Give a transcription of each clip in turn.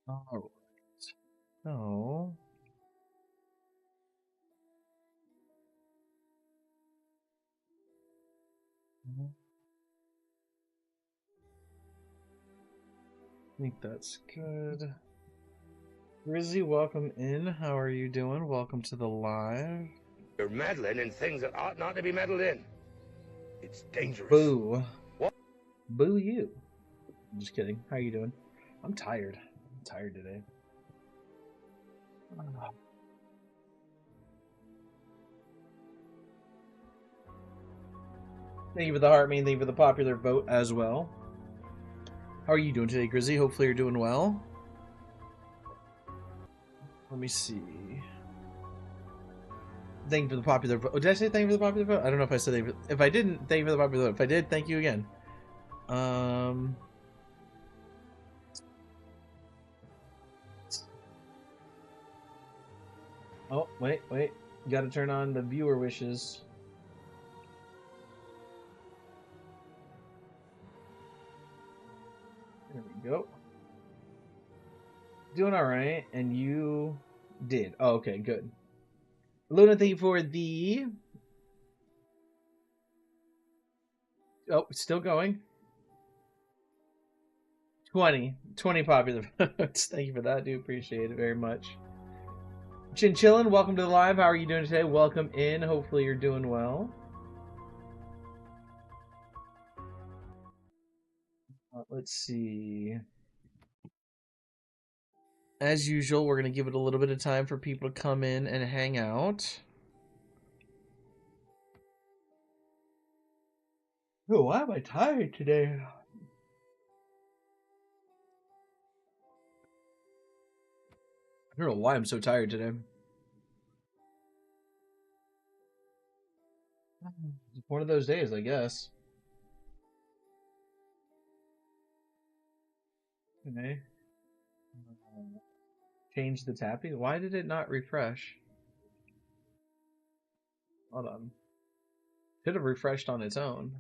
All right. So, I think that's good. Rizzy, welcome in. How are you doing? Welcome to the live. You're meddling in things that ought not to be meddled in. It's dangerous. Boo. What? Boo you. I'm just kidding. How are you doing? I'm tired. I'm tired today. Thank you for the heart, man. Thank you for the popular vote as well. How are you doing today, Grizzy? Hopefully you're doing well. Let me see. Thank you for the popular vote. Oh, did I say thank you for the popular vote? I don't know if I said thank you for... If I didn't, thank you for the popular vote. If I did, thank you again. Oh, wait. You gotta turn on the viewer wishes. There we go. Doing alright, and you did. Oh, okay, good. Luna, thank you for the... Oh, it's still going. 20 popular votes. Thank you for that. I do appreciate it very much. Chinchillin, welcome to the live. How are you doing today? Welcome in. Hopefully you're doing well. Let's see. As usual, we're going to give it a little bit of time for people to come in and hang out. Oh, why am I tired today? I don't know why I'm so tired today. It's one of those days, I guess. Okay. Change the tapping. Why did it not refresh? Hold on. Should have refreshed on its own.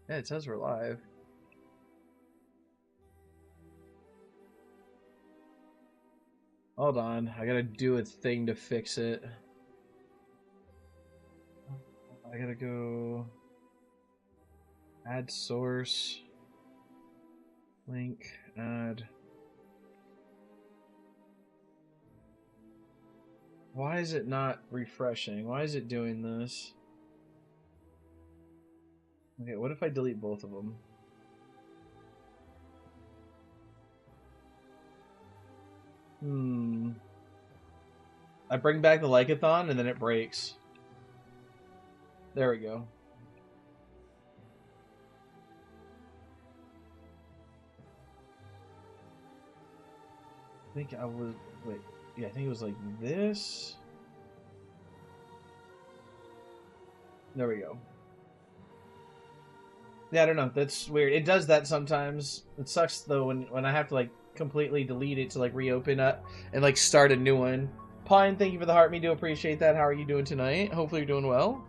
Yeah, it says we're live. Hold on. I gotta do a thing to fix it. I gotta go... Add source. Link. Add. Why is it not refreshing? Why is it doing this? Okay, what if I delete both of them? I bring back the Lycathon and then it breaks. There we go. I think I was... Wait. Yeah, I think it was like this. There we go. Yeah, I don't know. That's weird. It does that sometimes. It sucks though when I have to like completely delete it to like reopen it and like start a new one. Pine, thank you for the heart. Me do appreciate that. How are you doing tonight? Hopefully you're doing well.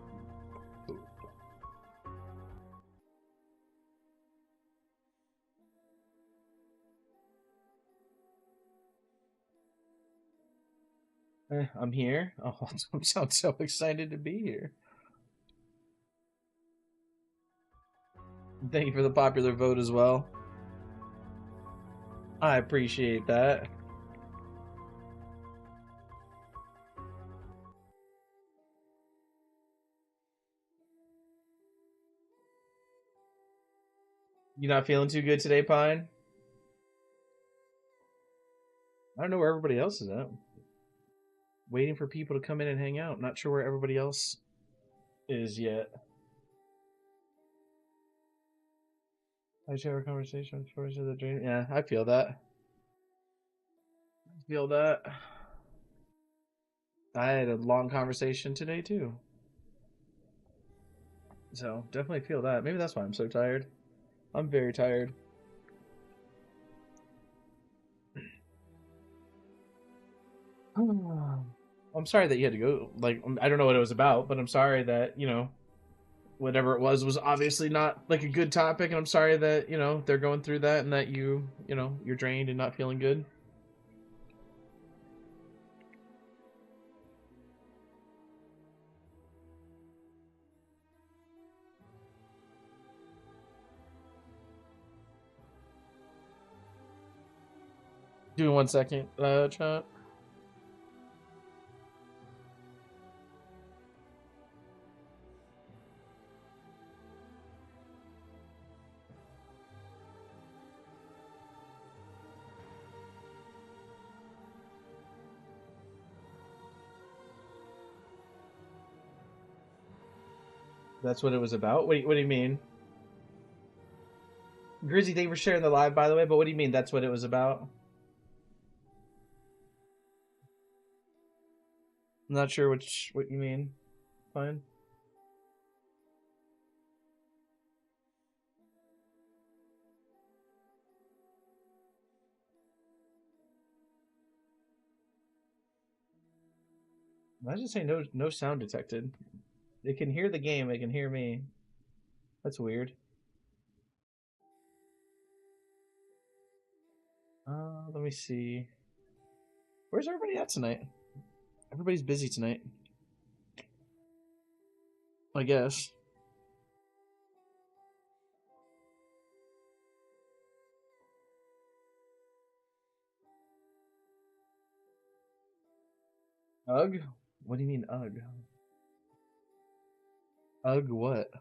I'm here. Oh, I sound so excited to be here. Thank you for the popular vote as well. I appreciate that. You not feeling too good today, Pine? I don't know where everybody else is at. Waiting for people to come in and hang out. Not sure where everybody else is yet. I share a conversation for the dream. Yeah, I feel that. I feel that. I had a long conversation today too. So definitely feel that. Maybe that's why I'm so tired. I'm very tired. I'm sorry that you had to go. Like, I don't know what it was about, but I'm sorry that, you know, whatever it was obviously not like a good topic, and I'm sorry that, you know, they're going through that and that you know, you're drained and not feeling good. Give me 1 second, chat. That's what it was about? What do you mean? Grizzy, thank you for sharing the live, by the way, but what do you mean that's what it was about? I'm not sure what you mean. Fine. I just say no sound detected. It can hear the game, it can hear me. That's weird. Let me see. Where's everybody at tonight? Everybody's busy tonight. I guess. Ugh? What do you mean ugh? Ugh what?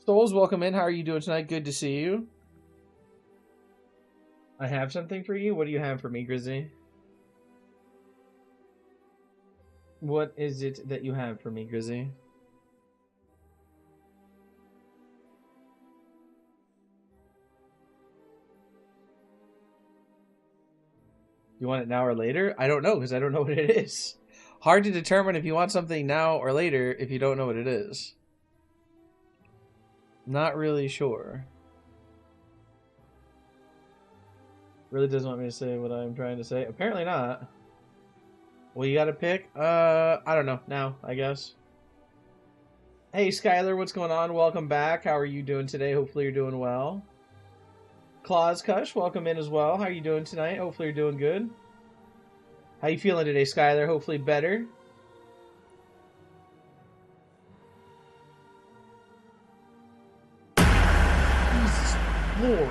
Souls, welcome in. How are you doing tonight? Good to see you. I have something for you. What do you have for me, Grizzy? What is it that you have for me, Grizzy? You want it now or later? I don't know because I don't know what it is. Hard to determine if you want something now or later if you don't know what it is. Not really sure. Really doesn't want me to say what I'm trying to say. Apparently not. Well, you gotta pick? I don't know. Now, I guess. Hey, Skylar, what's going on? Welcome back. How are you doing today? Hopefully you're doing well. Claus Kush, welcome in as well. How are you doing tonight? Hopefully you're doing good. How you feeling today, Skylar? Hopefully better. Jesus Lord.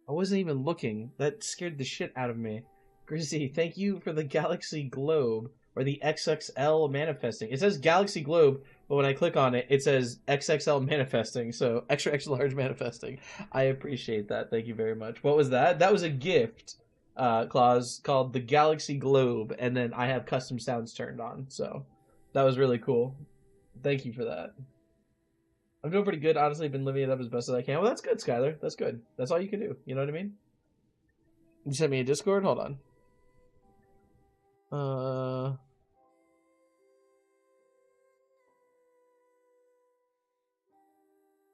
I wasn't even looking. That scared the shit out of me. Grizzy, thank you for the Galaxy Globe, or the XXL manifesting. It says Galaxy Globe, but when I click on it, it says XXL manifesting, so extra extra large manifesting. I appreciate that. Thank you very much. What was that? That was a gift, Claus, called the Galaxy Globe, and then I have custom sounds turned on, so that was really cool. Thank you for that. I'm doing pretty good. Honestly, been living it up as best as I can. Well, that's good, Skylar. That's good. That's all you can do. You know what I mean? You sent me a Discord. Hold on. Uh.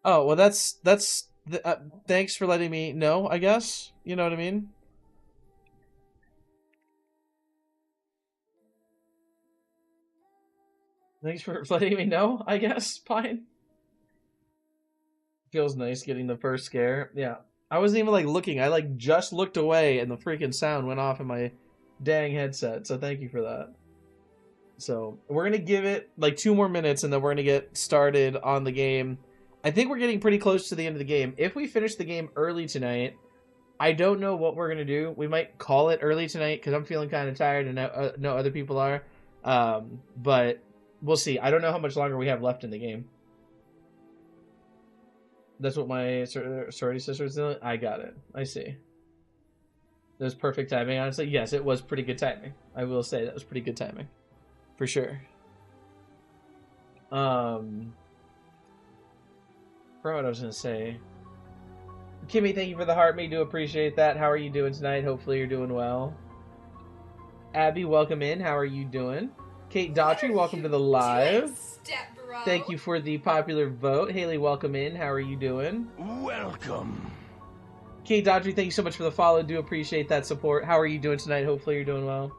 Oh well, that's. Thanks for letting me know. I guess you know what I mean. Thanks for letting me know. I guess. Fine. Feels nice getting the first scare. Yeah. I wasn't even like looking. I like just looked away and the freaking sound went off in my dang headset. So thank you for that. So we're gonna give it like 2 more minutes and then we're gonna get started on the game. I think we're getting pretty close to the end of the game. If we finish the game early tonight, I don't know what we're gonna do. We might call it early tonight because I'm feeling kind of tired and no other people are. But we'll see. I don't know how much longer we have left in the game. That's what my sorority sister is doing. I got it. I see. That was perfect timing. Honestly, yes, it was pretty good timing. I will say that was pretty good timing, for sure. For what I was gonna say. Kimmy, thank you for the heart. Me do appreciate that. How are you doing tonight? Hopefully you're doing well. Abby, welcome in. How are you doing? Kate Daughtry, welcome to the live. Thank you for the popular vote. Haley, welcome in. How are you doing? Welcome. Kate Daughtry, thank you so much for the follow. Do appreciate that support. How are you doing tonight? Hopefully you're doing well.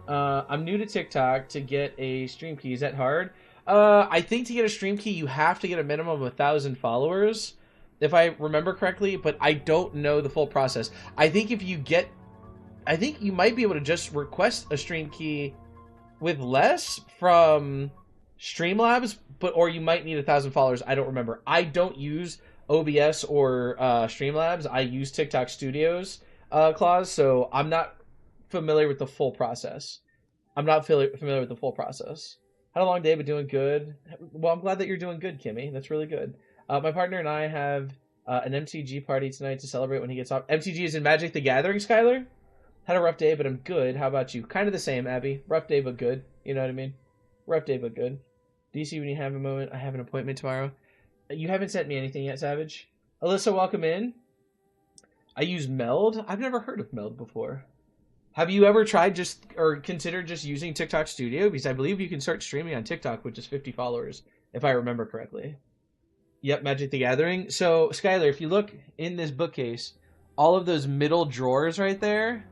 I'm new to TikTok. To get a stream key, is that hard? I think to get a stream key, you have to get a minimum of 1,000 followers, if I remember correctly, but I don't know the full process. I think you might be able to just request a stream key with less from Streamlabs, or you might need 1,000 followers. I don't remember. I don't use OBS or Streamlabs. I use TikTok Studios, Claus, so I'm not familiar with the full process. Familiar with the full process. Had a long day, but doing good. Well, I'm glad that you're doing good, Kimmy. That's really good. My partner and I have an MTG party tonight to celebrate when he gets off. MTG is in Magic the Gathering, Skylar? Had a rough day, but I'm good. How about you? Kind of the same, Abby. Rough day, but good. You know what I mean? Rough day, but good. DC, when you have a moment, I have an appointment tomorrow. You haven't sent me anything yet, Savage. Alyssa, welcome in. I use Meld. I've never heard of Meld before. Have you ever tried considered just using TikTok Studio? Because I believe you can start streaming on TikTok with just 50 followers, if I remember correctly. Yep, Magic the Gathering. So, Skylar, if you look in this bookcase, all of those middle drawers right there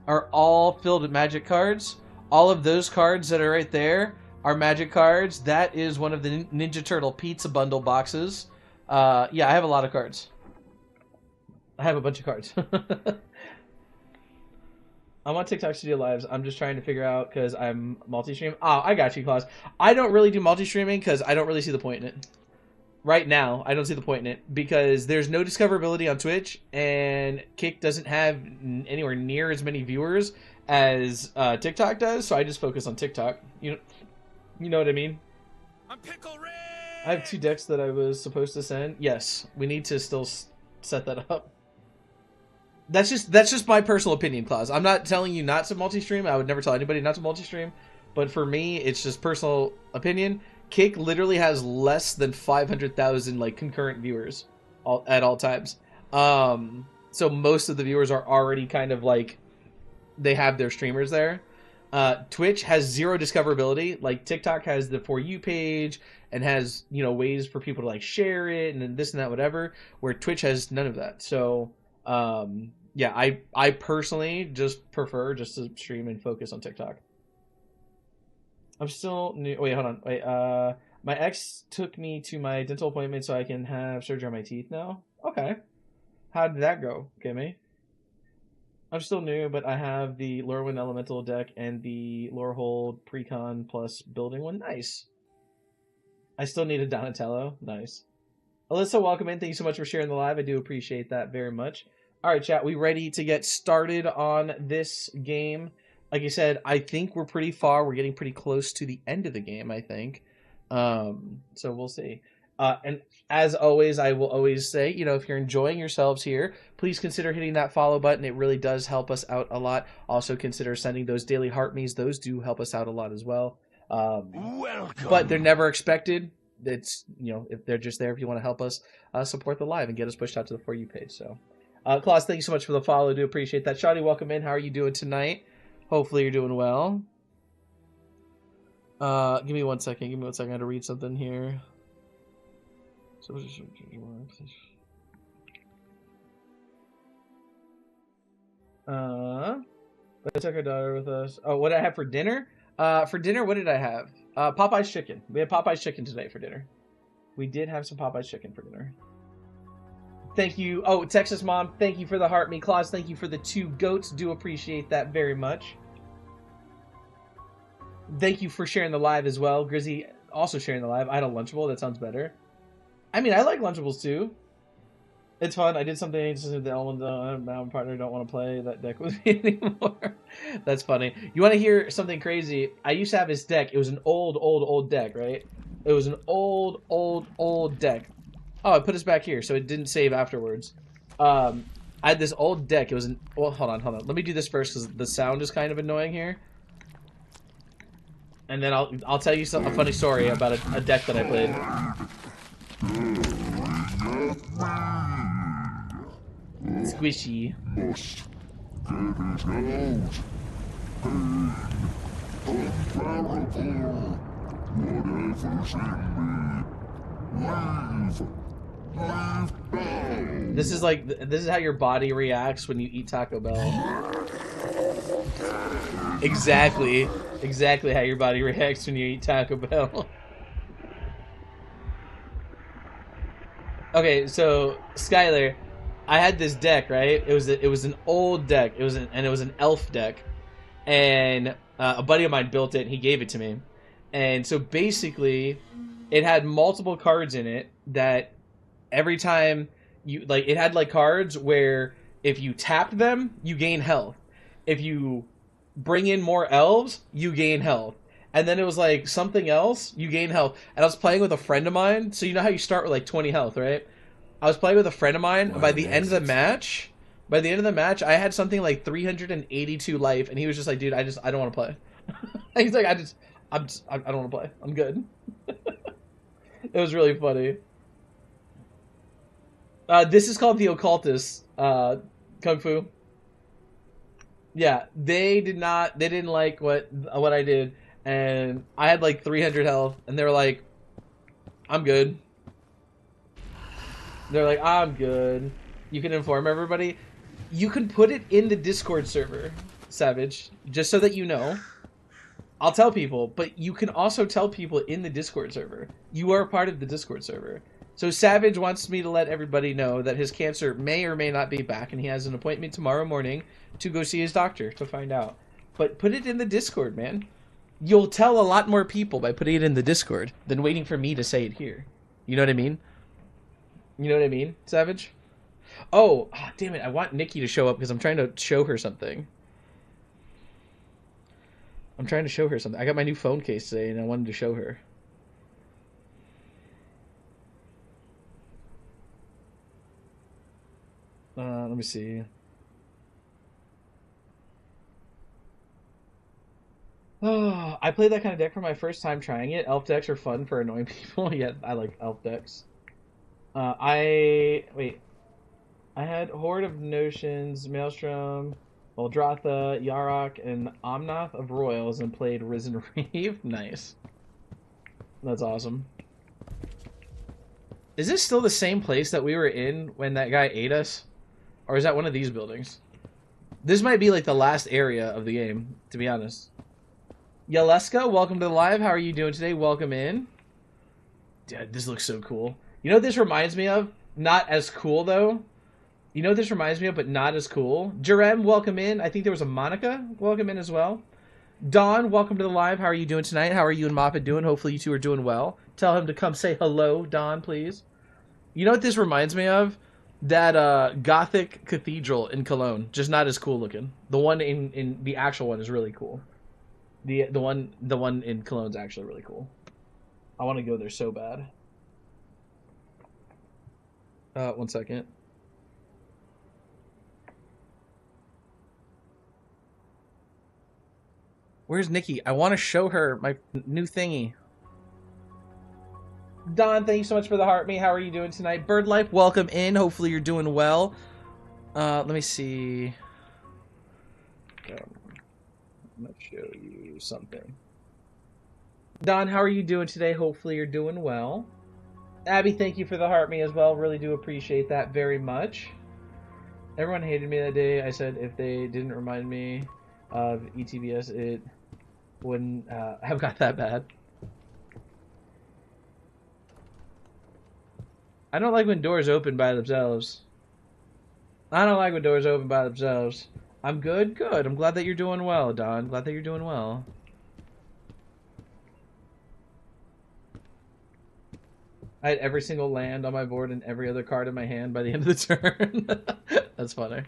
are all filled with Magic cards. All of those cards that are right there are Magic cards. That is one of the Ninja Turtle pizza bundle boxes. Yeah, I have a lot of cards. I have a bunch of cards. I'm on TikTok Studio Lives. I'm just trying to figure out because I'm multi-stream. Oh, I got you, Claus. I don't really do multi-streaming because I don't really see the point in it. Right now, I don't see the point in it because there's no discoverability on Twitch, and Kick doesn't have anywhere near as many viewers as TikTok does, so I just focus on TikTok. You know what I mean? I'm Pickle Rick! I have 2 decks that I was supposed to send. Yes, we need to still set that up. That's just my personal opinion, Klaus. I'm not telling you not to multi-stream. I would never tell anybody not to multi-stream. But for me, it's just personal opinion. Kick literally has less than 500,000 like concurrent viewers at all times. So most of the viewers are already kind of like they have their streamers there. Twitch has 0 discoverability. Like TikTok has the For You page and has, ways for people to like share it and then this and that, whatever, where Twitch has none of that. So, yeah, I personally just prefer just to stream and focus on TikTok. I'm still new. Wait, hold on. Wait, my ex took me to my dental appointment so I can have surgery on my teeth now. Okay. How did that go, Kimmy? I'm still new, but I have the Lorwyn Elemental deck and the Lorehold Precon plus building one. Nice. I still need a Donatello. Nice. Alyssa, welcome in. Thank you so much for sharing the live. I do appreciate that very much. All right, chat. We ready to get started on this game? Like I said, I think we're pretty far. We're getting pretty close to the end of the game, I think. So we'll see. And as always, I will always say, if you're enjoying yourselves here, please consider hitting that follow button. It really does help us out a lot. Also consider sending those daily heart me's. Those do help us out a lot as well. Welcome. But they're never expected. It's, if they're just there if you want to help us support the live and get us pushed out to the For You page. So, Klaus, thank you so much for the follow. Do appreciate that. Shawty, welcome in. How are you doing tonight? Hopefully you're doing well. Give me 1 second. I got to read something here. I took our daughter with us. Oh, what did I have for dinner? For dinner, what did I have? Popeye's chicken. We had Popeye's chicken today for dinner. We did have some Popeye's chicken for dinner. Thank you. Oh, Texas Mom, thank you for the heart me. Claus, thank you for the 2 goats. Do appreciate that very much. Thank you for sharing the live as well. Grizzy also sharing the live. I had a Lunchable. That sounds better. I mean, I like Lunchables too. It's fun. I did something to the element. Now my partner don't want to play that deck with me anymore. That's funny. You want to hear something crazy? I used to have this deck. It was an old deck, right? It was an old deck. Oh, I put this back here, so it didn't save afterwards. I had this old deck. It was an... Well, hold on. Let me do this first, because the sound is kind of annoying here. And then I'll tell you a funny story about a deck that I played. Squishy. Must get it out. Pain. Unbearable. Whatever's in me. Leave. Leave now. This is how your body reacts when you eat Taco Bell. Exactly how your body reacts when you eat Taco Bell. Okay, so Skylar, I had this deck, right? It was an old deck. It was an elf deck, and a buddy of mine built it. And he gave it to me, and so basically, it had multiple cards in it that every time it had like cards where if you tapped them, you gain health. If you bring in more elves, you gain health. And then it was like something else, you gain health. And I was playing with a friend of mine, so you know how you start with like 20 health, right? I was playing with a friend of mine, and by the end of the match, I had something like 382 life, and he was just like, dude, I don't want to play. He's like, I don't want to play. I'm good. It was really funny. This is called the Occultist, Kung Fu. Yeah, they didn't like what I did, and I had like 300 health, and they were like, I'm good. They're like, I'm good. You can inform everybody. You can put it in the Discord server, Savage, just so that you know. I'll tell people, but you can also tell people in the Discord server. You are part of the Discord server. So Savage wants me to let everybody know that his cancer may or may not be back, and he has an appointment tomorrow morning to go see his doctor to find out. But put it in the Discord, man. You'll tell a lot more people by putting it in the Discord than waiting for me to say it here. You know what I mean? You know what I mean, Savage? Oh, damn it. I want Nikki to show up because I'm trying to show her something. I got my new phone case today, and I wanted to show her. Let me see. Oh, I played that kind of deck for my first time trying it. Elf decks are fun for annoying people. Yeah, I like elf decks. I had Horde of Notions, Maelstrom, Uldratha, Yarok, and Omnath of Royals, and played Risen Reeve. Nice. That's awesome. Is this still the same place that we were in when that guy ate us? Or is that one of these buildings? This might be like the last area of the game, to be honest. Yaleska, welcome to the live. How are you doing today? Welcome in. Dude, this looks so cool. You know what this reminds me of? Not as cool, though. You know what this reminds me of, but not as cool? Jerem, welcome in. I think there was a Monica. Welcome in as well. Dawn, welcome to the live. How are you doing tonight? How are you and Moppet doing? Hopefully you two are doing well. Tell him to come say hello, Dawn, please. You know what this reminds me of? That Gothic cathedral in Cologne. Just not as cool looking. The one in the actual one is really cool. The one in Cologne's actually really cool. I want to go there so bad. 1 second. Where's Nikki? I want to show her my new thingy. Don, thank you so much for the heart me. How are you doing tonight? Bird Life, welcome in. Hopefully you're doing well. Let me see. I'm going to show you something. Don, how are you doing today? Hopefully you're doing well. Abby, thank you for the heart me as well. Really do appreciate that very much. Everyone hated me that day. I said if they didn't remind me of ETBS, it wouldn't have got that bad. I don't like when doors open by themselves. I don't like when doors open by themselves. I'm good? Good. I'm glad that you're doing well, Don. Glad that you're doing well. I had every single land on my board and every other card in my hand by the end of the turn. That's funny.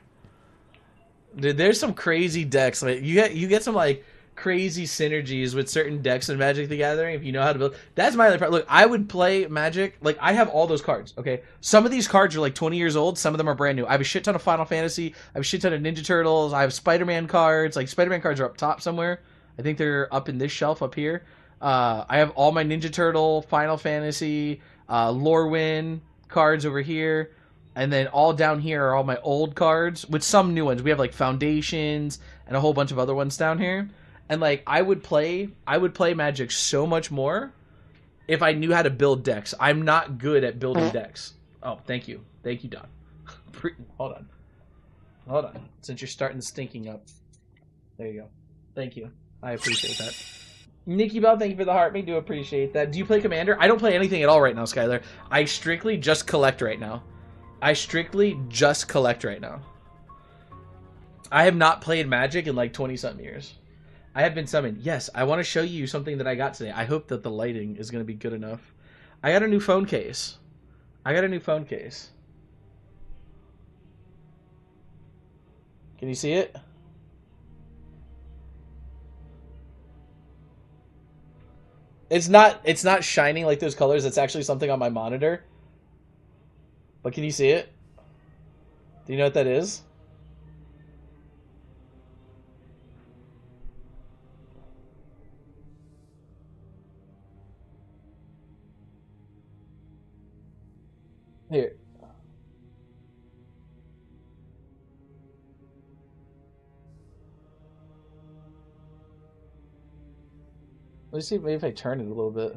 Dude, there's some crazy decks. Like you get some like crazy synergies with certain decks in Magic the Gathering if you know how to build. That's my other part. Look, I would play Magic. Like I have all those cards. Okay, some of these cards are like 20 years old. Some of them are brand new. I have a shit ton of Final Fantasy. I have a shit ton of Ninja Turtles. I have Spider-Man cards. Like Spider-Man cards are up top somewhere. I think they're up in this shelf up here. I have all my Ninja Turtle, Final Fantasy, Lorwyn cards over here. And then all down here are all my old cards with some new ones. We have like Foundations and a whole bunch of other ones down here. And like I would play Magic so much more if I knew how to build decks. I'm not good at building decks. Oh, thank you. Thank you, Don. Hold on. Hold on. Since you're starting the stinking up. There you go. Thank you. I appreciate that. Nikki Bell, thank you for the heart. We do appreciate that. Do you play Commander? I don't play anything at all right now, Skylar. I strictly just collect right now. I have not played Magic in like 20-something years. I have been summoned. Yes, I want to show you something that I got today. I hope that the lighting is going to be good enough. I got a new phone case. Can you see it? It's not shining like those colors. It's actually something on my monitor. But can you see it? Do you know what that is? Here. Let me see maybe if I turn it a little bit.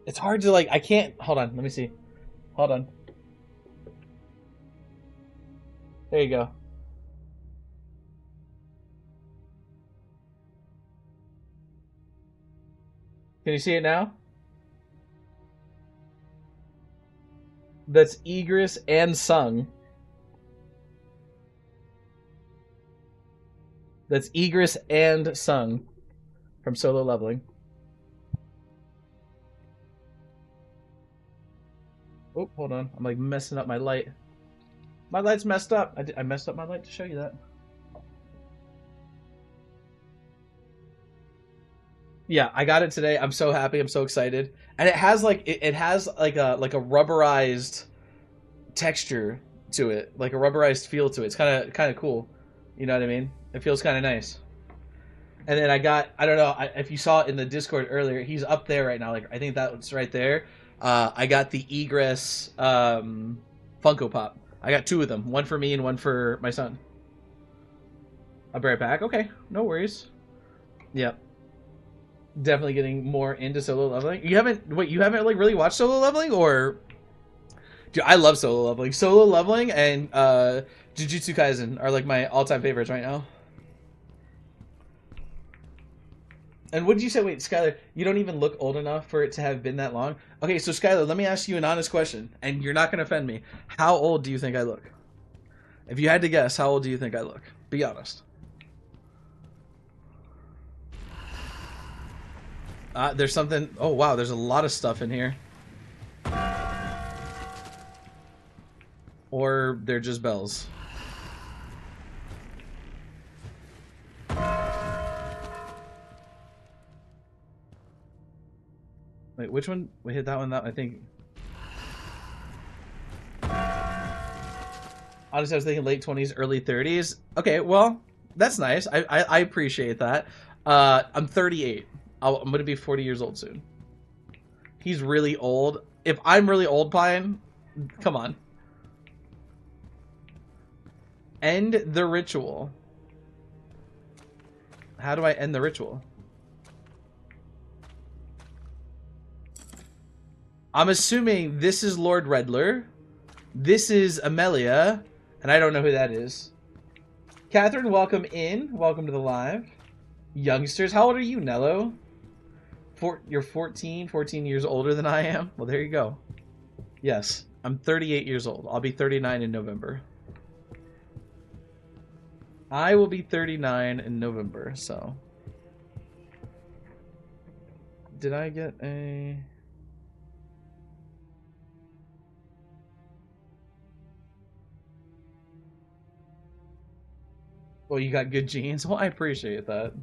It's hard to like, I can't, hold on, let me see. Hold on. There you go. Can you see it now? That's Egress and Sung. That's Egress and Sung from Solo Leveling. Oh, hold on. I'm like messing up my light. My light's messed up. I messed up my light to show you that. Yeah, I got it today. I'm so happy. I'm so excited. And it has like it has like a rubberized texture to it, like a rubberized feel to it. It's kind of cool. You know what I mean? It feels kind of nice. And then I don't know if you saw it in the Discord earlier. He's up there right now. Like I think that's right there. I got the Egress Funko Pop. I got two of them. One for me and one for my son. I'll be right back. Okay, no worries. Yep. Definitely getting more into Solo Leveling. You haven't like really watched Solo Leveling, or? Dude, I love Solo Leveling. Solo Leveling and Jujutsu Kaisen are like my all-time favorites right now. And what did you say? Wait, Skylar, you don't even look old enough for it to have been that long? Okay, so Skylar, let me ask you an honest question, and you're not going to offend me. How old do you think I look? If you had to guess, how old do you think I look? Be honest. There's something... Oh, wow, there's a lot of stuff in here. Or they're just bells. Wait, which one? We hit that one, I think. Honestly, I was thinking late 20s, early 30s. Okay, well, that's nice. I appreciate that. I'm 38. I'm going to be 40 years old soon. He's really old. If I'm really old, Pine, come on. End the ritual. How do I end the ritual? I'm assuming this is Lord Redler. This is Amelia. And I don't know who that is. Catherine, welcome in. Welcome to the live. Youngsters, how old are you, Nello? You're 14 years older than I am? Well, there you go. Yes, I'm 38 years old. I'll be 39 in November. I will be 39 in November, so... Did I get a... Well, you got good genes? Well, I appreciate that.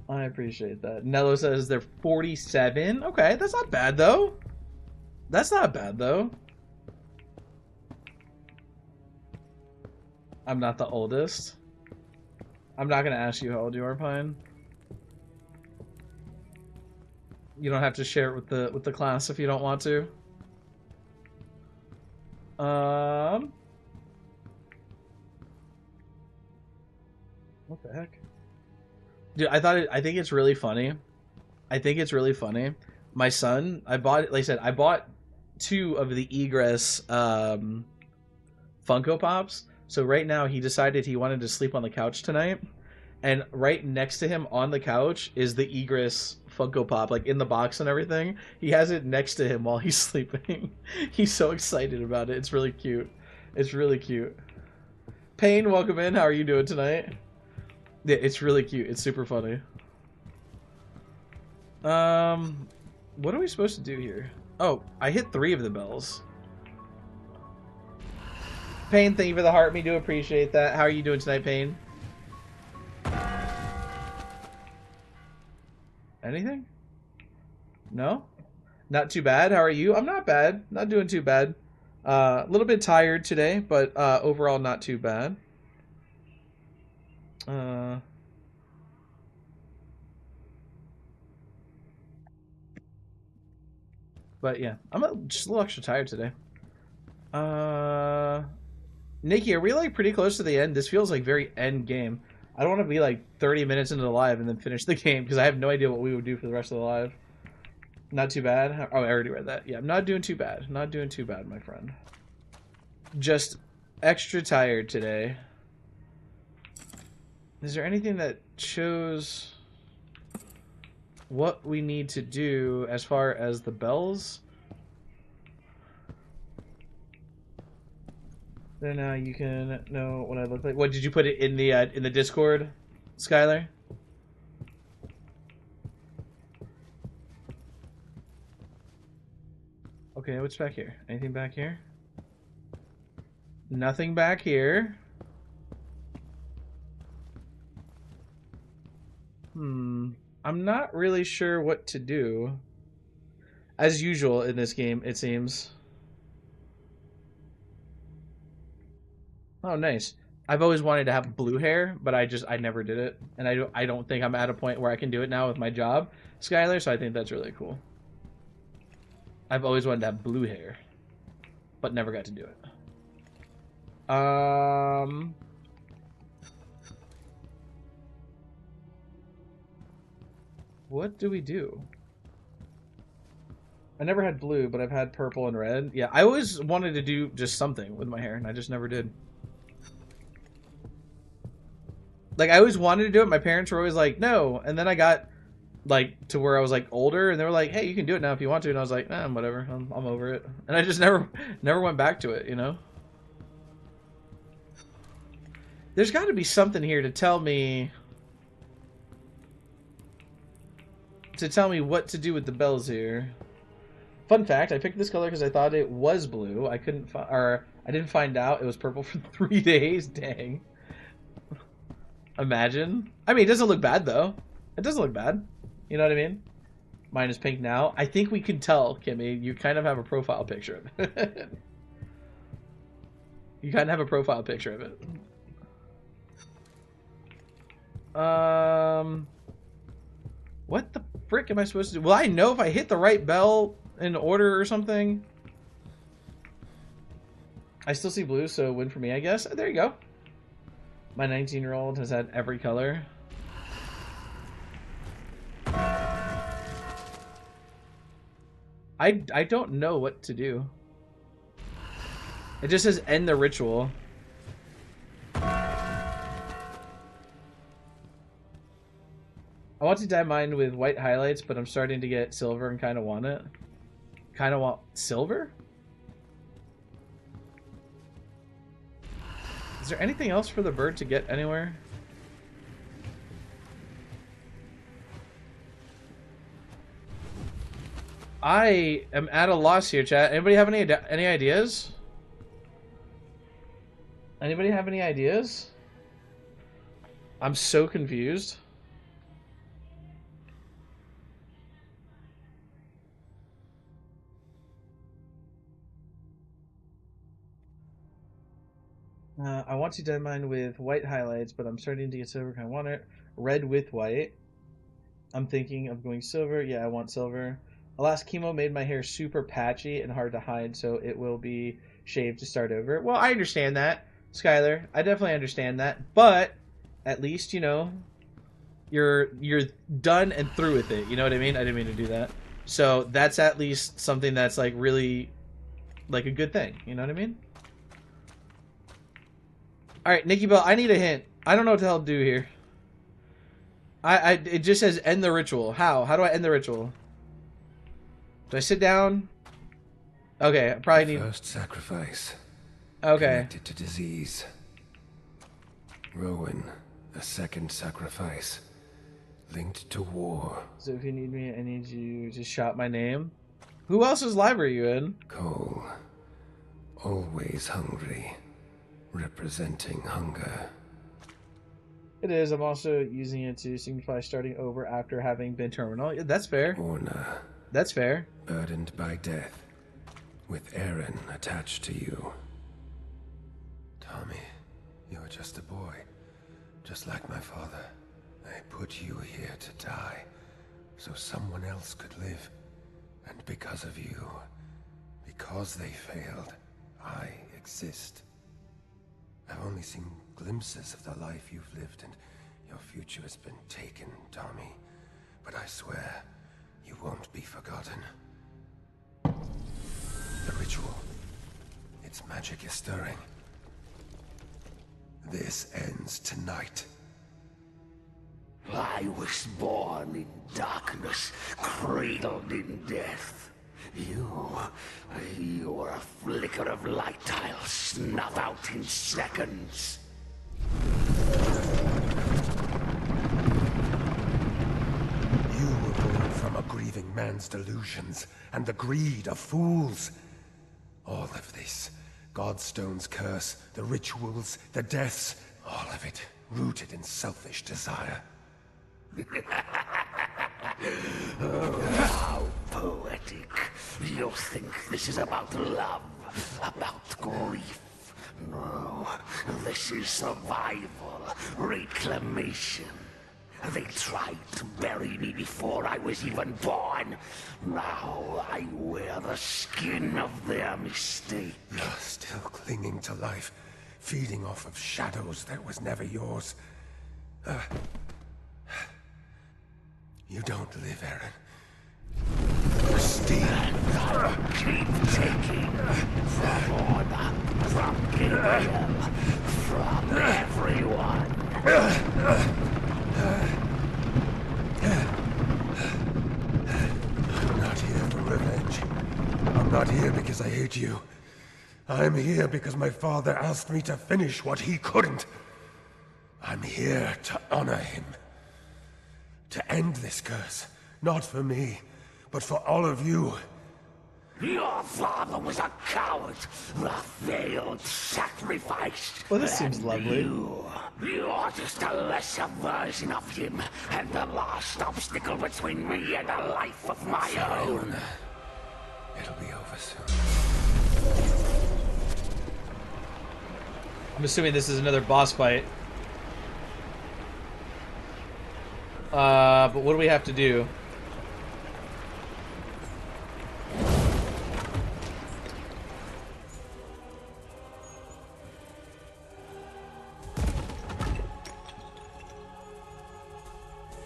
I appreciate that. Nello says they're 47. Okay, that's not bad, though. That's not bad, though. I'm not the oldest. I'm not going to ask you how old you are, Pine. You don't have to share it with the class if you don't want to. What the heck? Dude, I think it's really funny. I think it's really funny. My son, I bought, like I said, I bought two of the Egress Funko Pops. So right now he decided he wanted to sleep on the couch tonight. And right next to him on the couch is the Egress Funko Pop, like in the box and everything. He has it next to him while he's sleeping. He's so excited about it. It's really cute. It's really cute. Payne, welcome in. How are you doing tonight? Yeah, it's really cute. It's super funny. What are we supposed to do here? Oh, I hit 3 of the bells. Payne, thank you for the heart. Me do appreciate that. How are you doing tonight, Payne? Anything? No? Not too bad. How are you? I'm not bad. Not doing too bad. A little bit tired today, but overall not too bad. But yeah, just a little extra tired today. Nikki, are we like pretty close to the end? This feels like very end game. I don't want to be like 30 minutes into the live and then finish the game because I have no idea what we would do for the rest of the live. Not too bad. Oh, I already read that. Yeah, I'm not doing too bad. Not doing too bad, my friend. Just extra tired today. Is there anything that shows what we need to do as far as the bells? Then now you can know what I look like. What did you put it in the Discord, Skylar? Okay, what's back here? Anything back here? Nothing back here. I'm not really sure what to do. As usual in this game, it seems. Oh, nice. I've always wanted to have blue hair, but I never did it, and I don't think I'm at a point where I can do it now with my job, Skylar. So I think that's really cool. I've always wanted to have blue hair, but never got to do it. What do we do? I never had blue, but I've had purple and red. Yeah, I always wanted to do just something with my hair, and I just never did. Like, I always wanted to do it. My parents were always like, no. And then I got, like, to where I was, like, older, and they were like, hey, you can do it now if you want to. And I was like, nah, whatever. I'm over it. And I just never went back to it, you know? There's got to be something here to tell me... what to do with the bells here. Fun fact, I picked this color because I thought it was blue. I didn't find out it was purple for 3 days. Dang. Imagine. I mean, it doesn't look bad, though. It doesn't look bad. You know what I mean? Mine is pink now. I think we can tell, Kimmy. You kind of have a profile picture of it. You kind of have a profile picture of it. What the frick am I supposed to do? Will I know if I hit the right bell in order or something? I still see blue, so win for me, I guess. There you go. My 19-year-old has had every color. I don't know what to do. It just says end the ritual. I want to dye mine with white highlights, but I'm starting to get silver and kind of want it. Kind of want silver? Is there anything else for the bird to get anywhere? I am at a loss here, chat. Anybody have any ideas? Anybody have any ideas? I'm so confused. I want to dye mine with white highlights, but I'm starting to get silver. I want it red with white. I'm thinking of going silver. Yeah, I want silver. Alas, chemo made my hair super patchy and hard to hide, so it will be shaved to start over. Well, I understand that, Skylar. I definitely understand that. But at least, you know, you're done and through with it. You know what I mean? I didn't mean to do that. So that's at least something that's like really like a good thing. You know what I mean? All right, Nikki Bell, I need a hint. I don't know what the hell to do here. It just says end the ritual. How? How do I end the ritual? Do I sit down? Okay, I probably need... First sacrifice. Okay. Connected to disease. Rowan, a second sacrifice. Linked to war. So if you need me, I need you to shout my name. Who else's live are you in? Cole. Always hungry. Representing hunger. It is. I'm also using it to signify starting over after having been terminal. Yeah, that's fair. Orna. That's fair. Burdened by death. With Aaron attached to you. Tommy, you were just a boy. Just like my father. I put you here to die. So someone else could live. And because of you, because they failed, I exist. I've only seen glimpses of the life you've lived, and your future has been taken, Tommy. But I swear, you won't be forgotten. The ritual. Its magic is stirring. This ends tonight. I was born in darkness, cradled in death. You were a flicker of light I'll snuff out in seconds. You were born from a grieving man's delusions and the greed of fools. All of this, Godstone's curse, the rituals, the deaths, all of it rooted in selfish desire. How poetic. You think this is about love, about grief. No, this is survival, reclamation. They tried to bury me before I was even born. Now I wear the skin of their mistake. You're still clinging to life, feeding off of shadows that was never yours. You don't live, Aaron. Christine. Keep taking from Orna, from Gabriel, from everyone. I'm not here for revenge. I'm not here because I hate you. I'm here because my father asked me to finish what he couldn't. I'm here to honor him. To end this curse. Not for me, but for all of you. Your father was a coward, a failed sacrifice. Well, this seems lovely. You're just a lesser version of him, and the last obstacle between me and a life of my own. It'll be over soon. I'm assuming this is another boss fight. But what do we have to do?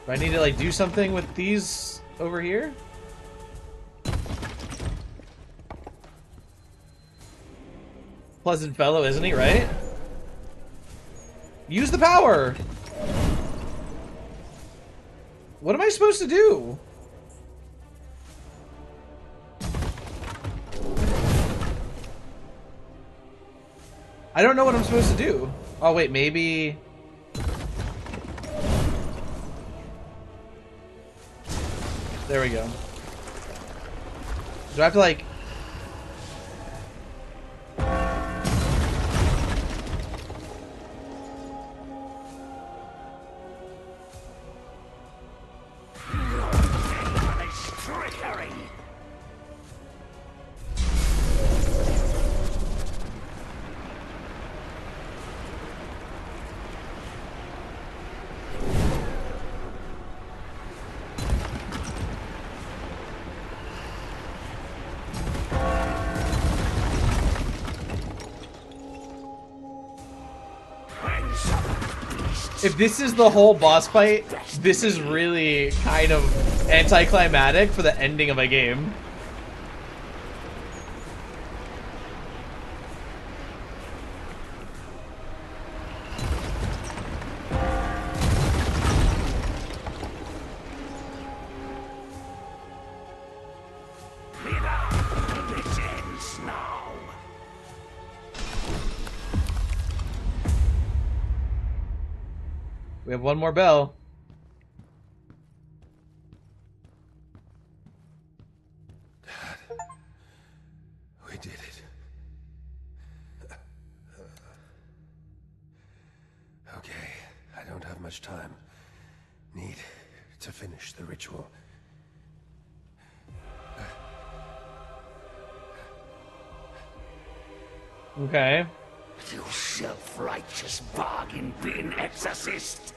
Do I need to like do something with these over here? Pleasant fellow, isn't he, right? Use the power! What am I supposed to do? I don't know what I'm supposed to do. Oh wait, maybe... There we go. Do I have to like... If this is the whole boss fight, this is really kind of anticlimactic for the ending of a game. This ends now. We have one more bell. We did it. Okay, I don't have much time. Need to finish the ritual. Okay. You self-righteous bargain bin exorcist.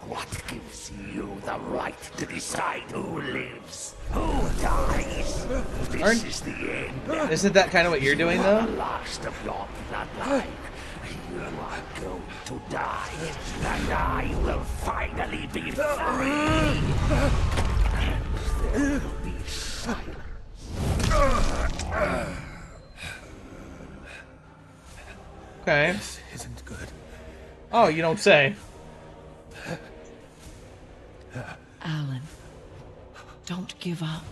What gives you the right to decide who lives, who dies? This is the end. Isn't that kind of what you're doing, The though? last of your bloodline. You are going to die, and I will finally be free. And there will be silence. Okay. This isn't good. Oh, you don't say. Alan, don't give up.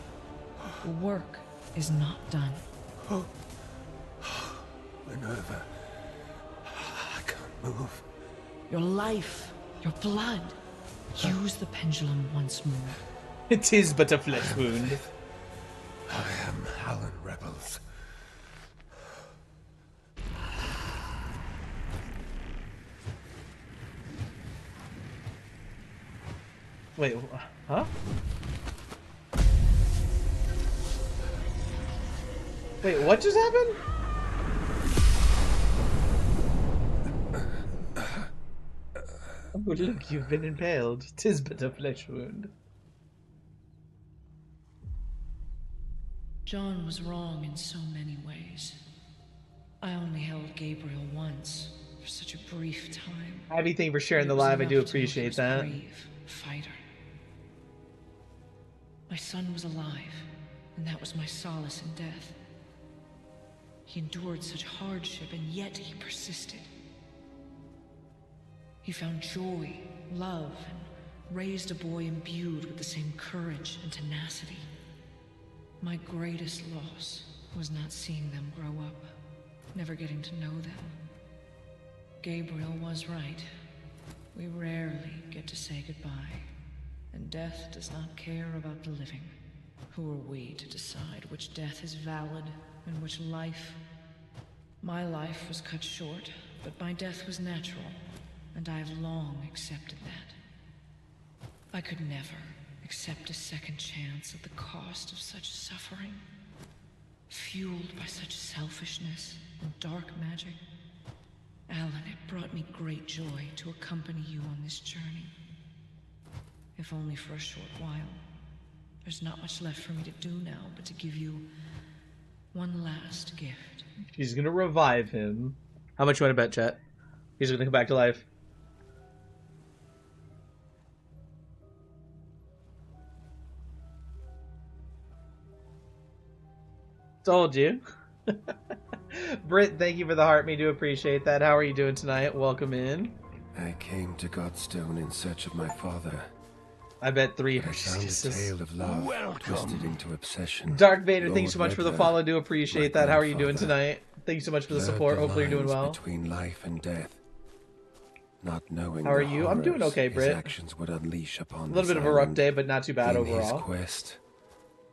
The work is not done. Minerva, I can't move. Your life, your blood. Use the pendulum once more. It is but a flesh wound. I am Alan Rebels. Wait, huh? Wait, what just happened? Oh, look, you've been impaled. 'Tis but a flesh wound. John was wrong in so many ways. I only held Gabriel once, for such a brief time. Abby, thank you for sharing the It was live. I do enough to know he appreciate was that. a brave fighter. My son was alive, and that was my solace in death. He endured such hardship, and yet he persisted. He found joy, love, and raised a boy imbued with the same courage and tenacity. My greatest loss was not seeing them grow up, never getting to know them. Gabriel was right. We rarely get to say goodbye, and death does not care about the living. Who are we to decide which death is valid and which life? My life was cut short, but my death was natural, and I have long accepted that. I could never accept a second chance at the cost of such suffering, fueled by such selfishness and dark magic. Alan, it brought me great joy to accompany you on this journey. If only for a short while. There's not much left for me to do now but to give you one last gift. She's gonna revive him. How much you want to bet, chat? He's gonna come back to life. Told you. Britt, thank you for the heart. Me do appreciate that. How are you doing tonight? Welcome in. I came to Godstone in search of my father. I bet 3 I found a tale of love twisted into obsession. Dark Vader, thank you Lord so much for the Redler, follow. Do appreciate my that. How are you doing grandfather, tonight? Thank you so much for the blurred support. the Hopefully you're doing lines well. between life and death. Not knowing How are the you? I'm doing horrors okay, his Britt. actions would unleash upon A little bit of a rough day, but not too bad in his overall. quest,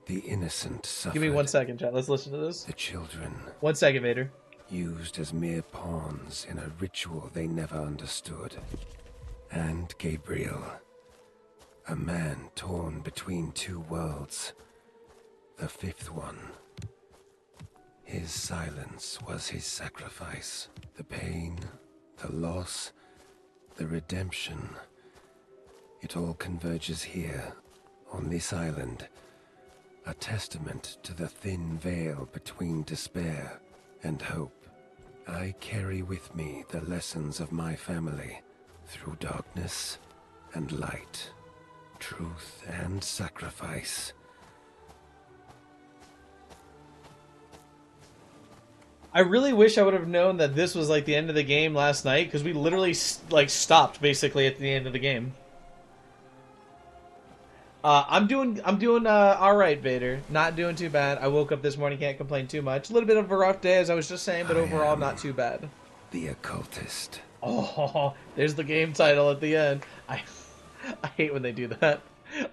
the innocent suffered. Give me 1 second, chat. Let's listen to this. The children 1 second, Vader. used as mere pawns in a ritual they never understood. And Gabriel, a man torn between two worlds, the fifth one. His silence was his sacrifice. The pain, the loss, the redemption. It all converges here, on this island. A testament to the thin veil between despair and hope. I carry with me the lessons of my family, through darkness and light, truth and sacrifice. I really wish I would have known that this was like the end of the game last night, because we literally like stopped basically at the end of the game. I'm doing all right, Vader. Not doing too bad. I woke up this morning, can't complain too much. A little bit of a rough day, as I was just saying, but overall not too bad. The Occultist. Oh, there's the game title at the end. I hate when they do that.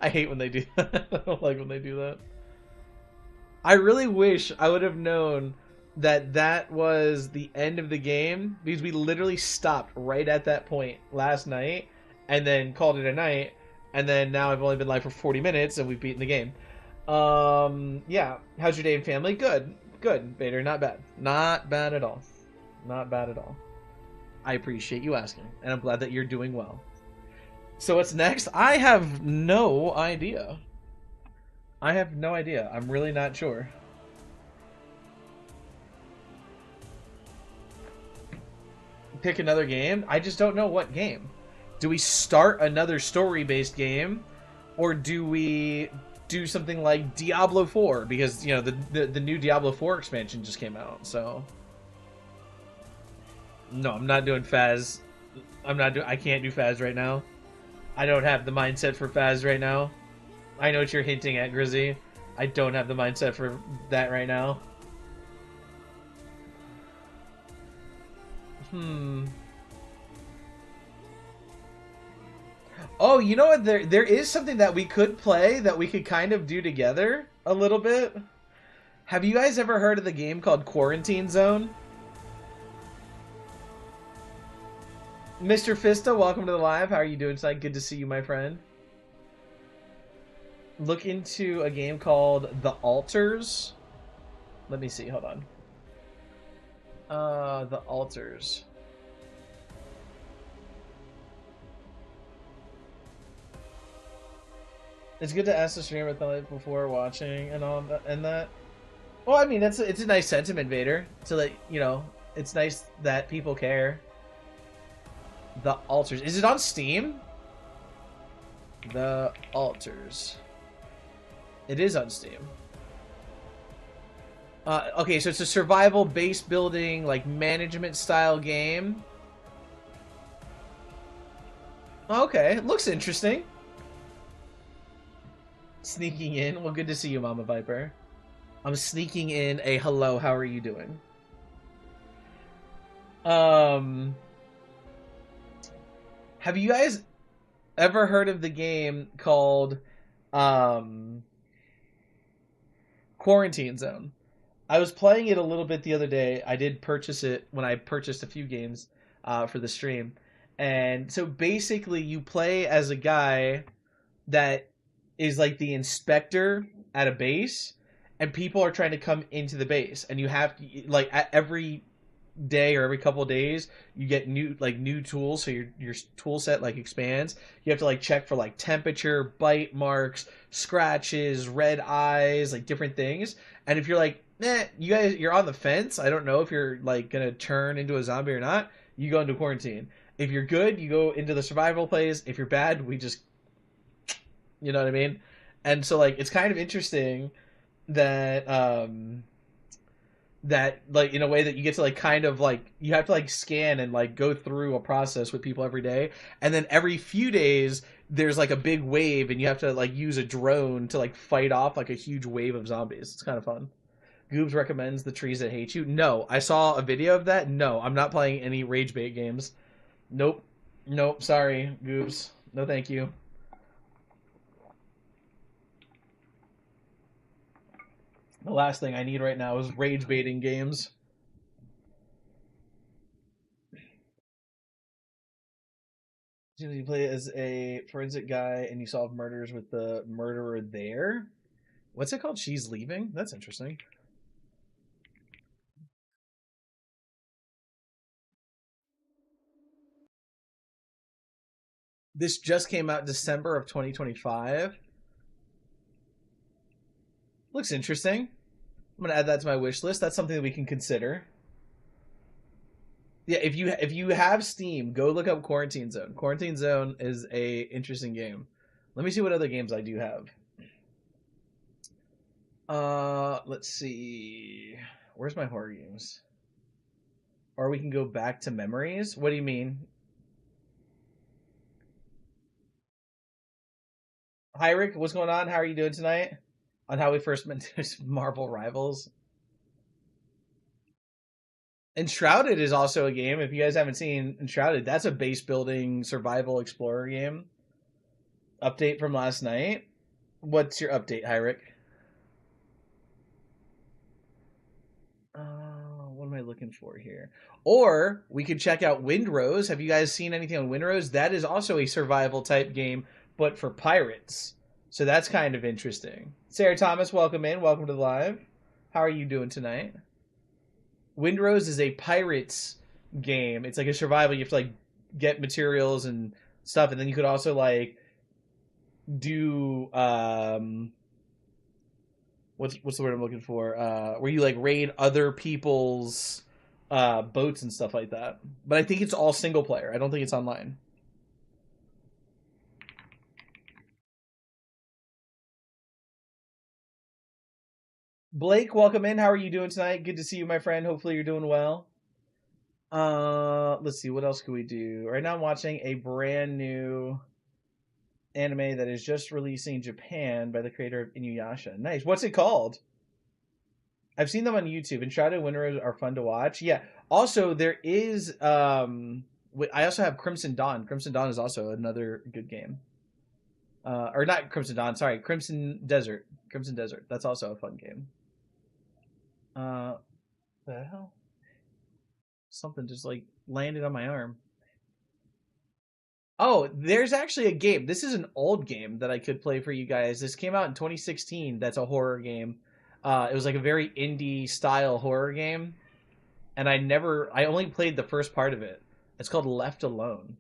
I hate when they do that. I don't like when they do that. I really wish I would have known that that was the end of the game, because we literally stopped right at that point last night and then called it a night, and then now I've only been live for 40 minutes and we've beaten the game. Yeah. How's your day and family? Good. Good, Vader. Not bad. Not bad at all. Not bad at all. I appreciate you asking, and I'm glad that you're doing well. So what's next? I have no idea. I have no idea. I'm really not sure. Pick another game? I just don't know what game. Do we start another story-based game, or do we do something like Diablo 4? Because, you know, the new Diablo 4 expansion just came out, so... No, I'm not doing Faz. I can't do Faz right now. I don't have the mindset for Faz right now. I know what you're hinting at, Grizzy. I don't have the mindset for that right now. Oh, you know what? There is something that we could play that we could kind of do together a little bit. Have you guys ever heard of the game called Quarantine Zone? Mr. Fista, welcome to the live. How are you doing tonight? Good to see you, my friend. Look into a game called The Altars. Let me see. Hold on. The Altars. It's good to ask the streamer before watching and all that. And that. Well, I mean, it's a nice sentiment, Vader. So that, you know, it's nice that people care. The Altars. Is it on Steam? The Altars. It is on Steam. Okay, so it's a survival base building, like, management style game. Okay, it looks interesting. Sneaking in. Well, good to see you, Mama Viper. I'm sneaking in a hello, how are you doing? Have you guys ever heard of the game called Quarantine Zone? I was playing it a little bit the other day. I did purchase it when I purchased a few games for the stream. And so basically you play as a guy that is like the inspector at a base, and people are trying to come into the base, and you have to, like, at every day or every couple of days you get new tools, so your tool set like expands. You have to like check for like temperature, bite marks, scratches, red eyes, like different things. And if you're like, you're on the fence, I don't know if you're like gonna turn into a zombie or not, you go into quarantine. If you're good, you go into the survival phase. If you're bad, we just, you know what I mean? And so like it's kind of interesting that that like in a way that you get to like kind of like you have to like scan and like go through a process with people every day, and then every few days there's like a big wave and you have to like use a drone to like fight off like a huge wave of zombies. It's kind of fun. Goobs recommends The Trees That Hate You. No, I saw a video of that. No, I'm not playing any rage bait games. Nope. Sorry, Goobs. No thank you. The last thing I need right now is rage baiting games. You play as a forensic guy and you solve murders with the murderer there. What's it called? She's Leaving? That's interesting. This just came out December of 2025. Looks interesting. I'm going to add that to my wish list. That's something that we can consider. Yeah, if you have Steam, go look up Quarantine Zone. Quarantine Zone is a interesting game. Let me see what other games I do have. Let's see. Where's my horror games? Or we can go back to memories. What do you mean? Hi Rick, what's going on? How are you doing tonight? On how we first met Marvel Rivals. Enshrouded is also a game. If you guys haven't seen Enshrouded, that's a base building survival explorer game. Update from last night. What's your update, Hyrick? What am I looking for here? Or we could check out Windrose. Have you guys seen anything on Windrose? That is also a survival type game, but for pirates. So that's kind of interesting. Sarah Thomas, welcome in. Welcome to the live. How are you doing tonight? Windrose is a pirates game. It's like a survival. You have to like get materials and stuff, and then you could also like do what's the word I'm looking for? Where you like raid other people's boats and stuff like that. But I think it's all single player. I don't think it's online. Blake, welcome in. How are you doing tonight? Good to see you, my friend. Hopefully you're doing well. Let's see, what else can we do? Right now I'm watching a brand new anime that is just releasing in Japan by the creator of Inuyasha. Nice. What's it called? I've seen them on YouTube, and Shadow Windrose are fun to watch. Yeah. Also, there is I also have Crimson Dawn. Crimson Dawn is also another good game. Or not Crimson Dawn, sorry, Crimson Desert. Crimson Desert. That's also a fun game. The hell? Something just like landed on my arm. Oh, there's actually a game. This is an old game that I could play for you guys. This came out in 2016. That's a horror game. It was like a very indie style horror game. And I only played the first part of it. It's called Left Alone.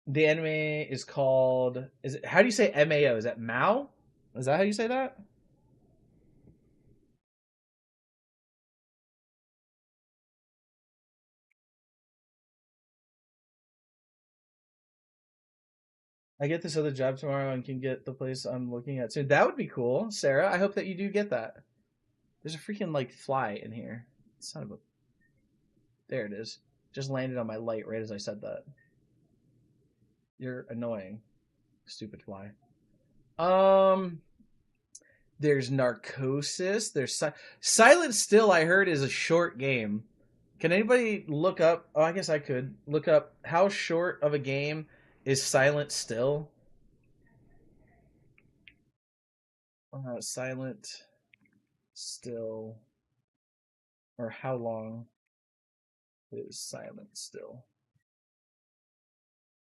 The anime is called, how do you say MAO? Is that Mao? Is that how you say that? I get this other job tomorrow and can get the place I'm looking at soon. That would be cool, Sarah. I hope that you do get that. There's a freaking like fly in here. Son of a. There it is. Just landed on my light right as I said that. You're annoying, stupid fly. There's Narcosis. There's Silent Still. I heard is a short game. Can anybody look up? Oh, I guess I could look up how short of a game is Silent Still. Silent Still, or how long is Silent Still?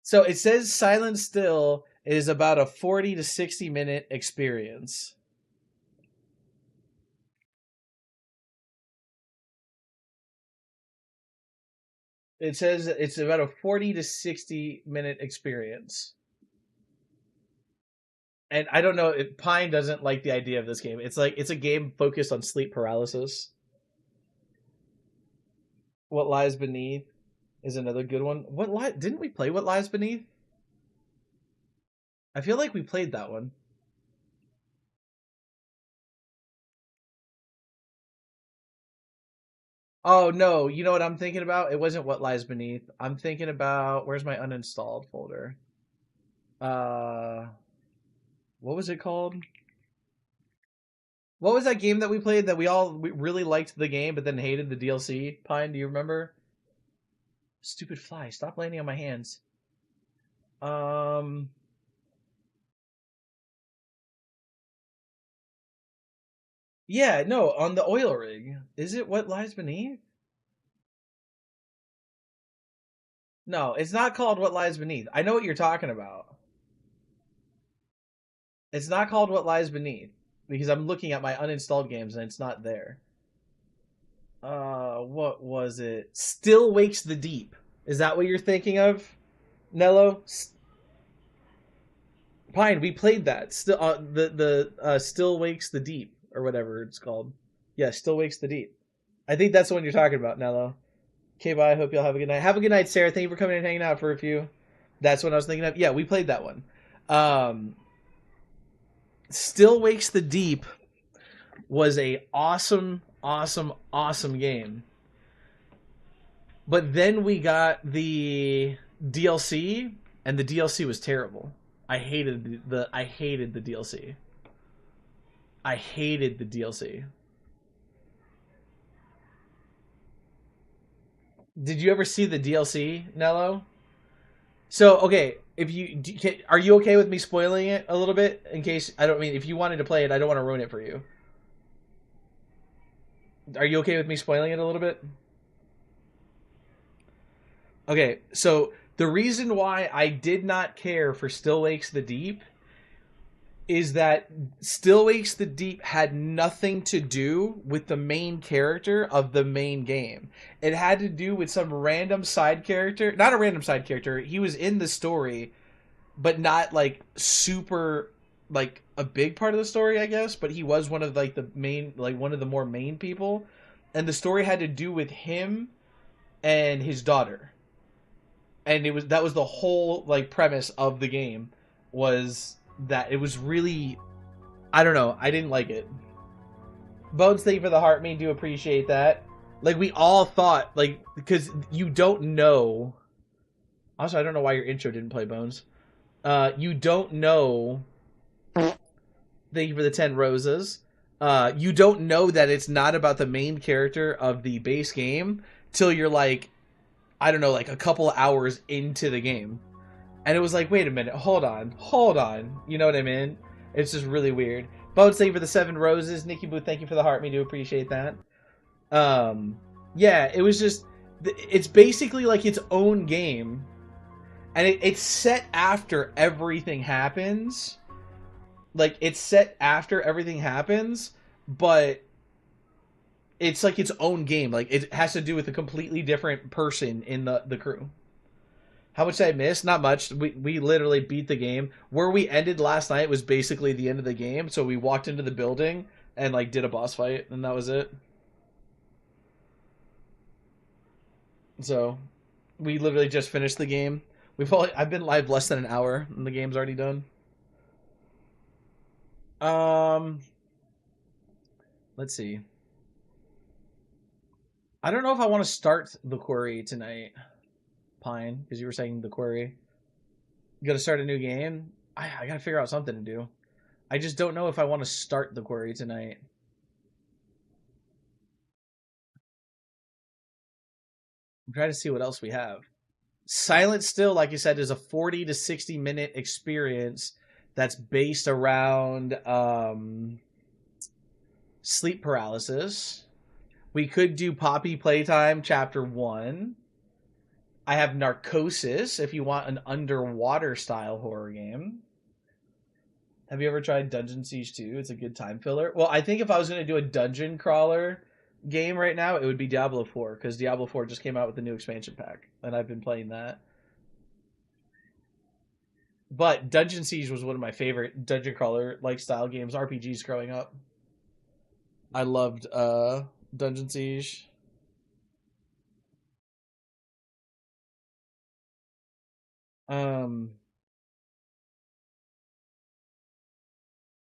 So it says Silent Still is about a 40 to 60 minute experience. It says it's about a 40 to 60 minute experience. And I don't know, Pine doesn't like the idea of this game. It's like it's a game focused on sleep paralysis. What Lies Beneath is another good one. Didn't we play What Lies Beneath? I feel like we played that one. Oh no, you know what I'm thinking about? It wasn't What Lies Beneath. I'm thinking about, where's my uninstalled folder? What was it called? What was that game that we played that we really liked the game but then hated the DLC? Pine, do you remember? Stupid fly, stop landing on my hands. Yeah, no, on the oil rig. Is it What Lies Beneath? No, it's not called What Lies Beneath. I know what you're talking about. It's not called What Lies Beneath because I'm looking at my uninstalled games and it's not there. What was it? Still Wakes the Deep. Is that what you're thinking of, Nello? Pine, we played that. Still, Still Wakes the Deep or whatever it's called. Yeah, Still Wakes the Deep. I think that's the one you're talking about, Nello. Okay, bye. I hope y'all have a good night. Have a good night, Sarah. Thank you for coming and hanging out for a few. That's what I was thinking of. Yeah, we played that one. Still Wakes the Deep was a awesome, awesome, awesome game. But then we got the DLC, and the DLC was terrible. I hated the DLC. I hated the DLC. Did you ever see the DLC, Nello? So, okay, if you are you okay with me spoiling it a little bit in case I don't mean if you wanted to play it, I don't want to ruin it for you. Are you okay with me spoiling it a little bit? Okay, so the reason why I did not care for Still Wakes the Deep is that Still Wakes the Deep had nothing to do with the main character of the main game. It had to do with some random side character. Not a random side character. He was in the story, but not like super like a big part of the story, I guess. But he was one of like the main, like one of the more main people. And the story had to do with him and his daughter. And that was the whole like premise of the game was that it was really, I don't know, I didn't like it. Bones, thank you for the heart. Me do appreciate that. Like we all thought, like because you don't know. Also, I don't know why your intro didn't play, Bones. You don't know. Thank you for the 10 roses. You don't know that it's not about the main character of the base game till you're like, I don't know, like a couple hours into the game. And it was like, wait a minute, hold on. You know what I mean? It's just really weird. Bones, thank you for the 7 roses. Nikki Booth, thank you for the heart. Me do appreciate that. Yeah, it was just, it's basically like its own game. And it's set after everything happens. Like, it's set after everything happens, but it's like its own game. Like, it has to do with a completely different person in the crew. How much did I miss? Not much. We literally beat the game. Where we ended last night was basically the end of the game. So we walked into the building and like did a boss fight, and that was it. So we literally just finished the game. I've been live less than an hour, and the game's already done. Let's see. I don't know if I want to start the query tonight, Pine, because you were saying the query. You got to start a new game. I got to figure out something to do. I just don't know if I want to start the query tonight. I'm trying to see what else we have. Silent Still, like you said, is a 40 to 60 minute experience that's based around sleep paralysis. We could do Poppy Playtime Chapter 1. I have Narcosis if you want an underwater style horror game. Have you ever tried Dungeon Siege 2? It's a good time filler. Well, I think if I was going to do a dungeon crawler game right now, it would be Diablo 4, because Diablo 4 just came out with the new expansion pack, and I've been playing that. But Dungeon Siege was one of my favorite dungeon crawler like style games, RPGs growing up. I loved Dungeon Siege. Hold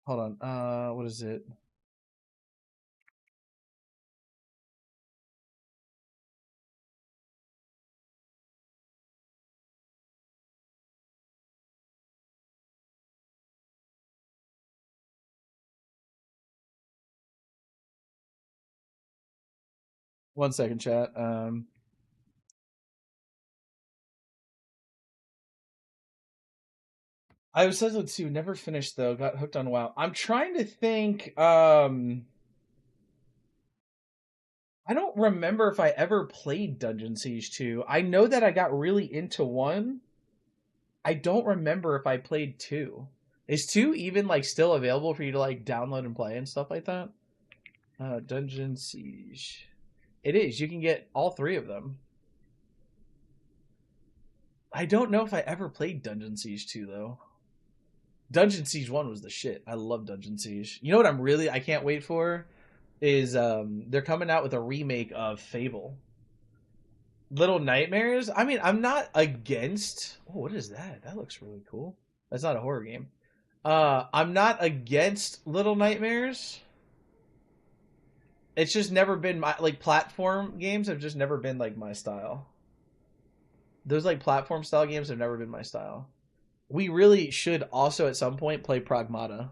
on. What is it? One second, chat. I was Silent Two, never finished though. Got hooked on WoW. I'm trying to think. I don't remember if I ever played Dungeon Siege 2. I know that I got really into 1. I don't remember if I played 2. Is 2 even like still available for you to like download and play and stuff like that? Dungeon Siege. It is. You can get all 3 of them. I don't know if I ever played Dungeon Siege 2 though. Dungeon Siege 1 was the shit. I love Dungeon Siege. You know what I can't wait for? is they're coming out with a remake of Fable. Little Nightmares. I mean, I'm not against. Oh, what is that? That looks really cool. That's not a horror game. I'm not against Little Nightmares. It's just never been my like platform games have just never been like my style. Those like platform style games have never been my style. We really should also at some point play Pragmata.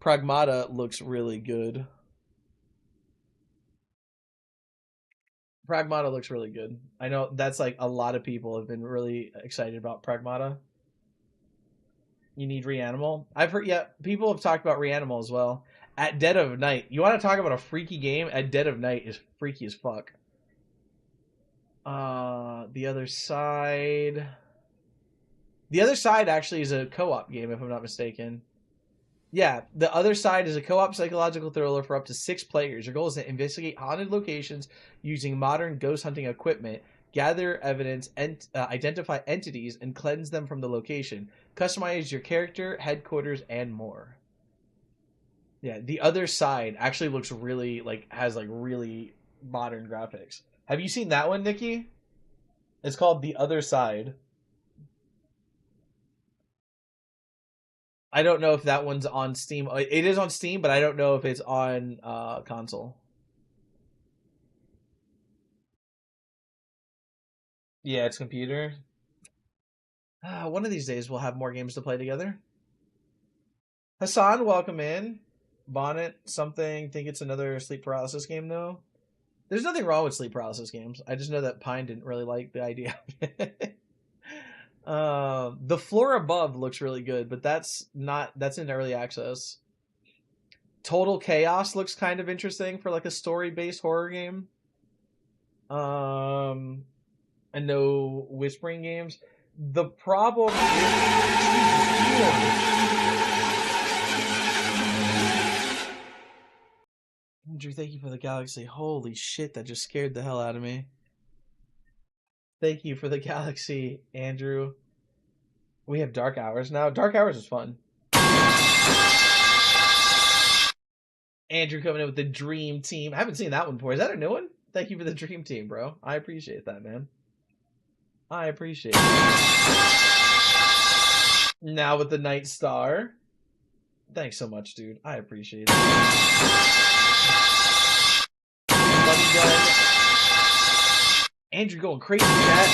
Pragmata looks really good. Pragmata looks really good. I know that's like a lot of people have been really excited about Pragmata. You need Reanimal. I've heard, yeah, people have talked about Reanimal as well. At Dead of Night. You want to talk about a freaky game? At Dead of Night is freaky as fuck. The Other Side. The Other Side actually is a co-op game, if I'm not mistaken. Yeah, The Other Side is a co-op psychological thriller for up to 6 players. Your goal is to investigate haunted locations using modern ghost hunting equipment, gather evidence, and identify entities, and cleanse them from the location. Customize your character, headquarters, and more. Yeah, The Other Side actually looks really, like, has, like, really modern graphics. Have you seen that one, Nikki? It's called The Other Side. I don't know if that one's on Steam. It is on Steam, but I don't know if it's on console. Yeah, it's computer. One of these days we'll have more games to play together. Hassan, welcome in. Bonnet, something. Think it's another sleep paralysis game, though. There's nothing wrong with sleep paralysis games. I just know that Pine didn't really like the idea of it. The Floor Above looks really good, but that's in early access. Total Chaos looks kind of interesting for like a story-based horror game. And no whispering games. The problem Andrew, thank you for the galaxy. Holy shit, that just scared the hell out of me. Thank you for the galaxy, Andrew. We have Dark Hours now. Dark Hours is fun. Andrew coming in with the Dream Team. I haven't seen that one before. Is that a new one? Thank you for the Dream Team, bro. I appreciate that, man. I appreciate it. Now with the Night Star. Thanks so much, dude. I appreciate it. Money Gun. Andrew going crazy, chat.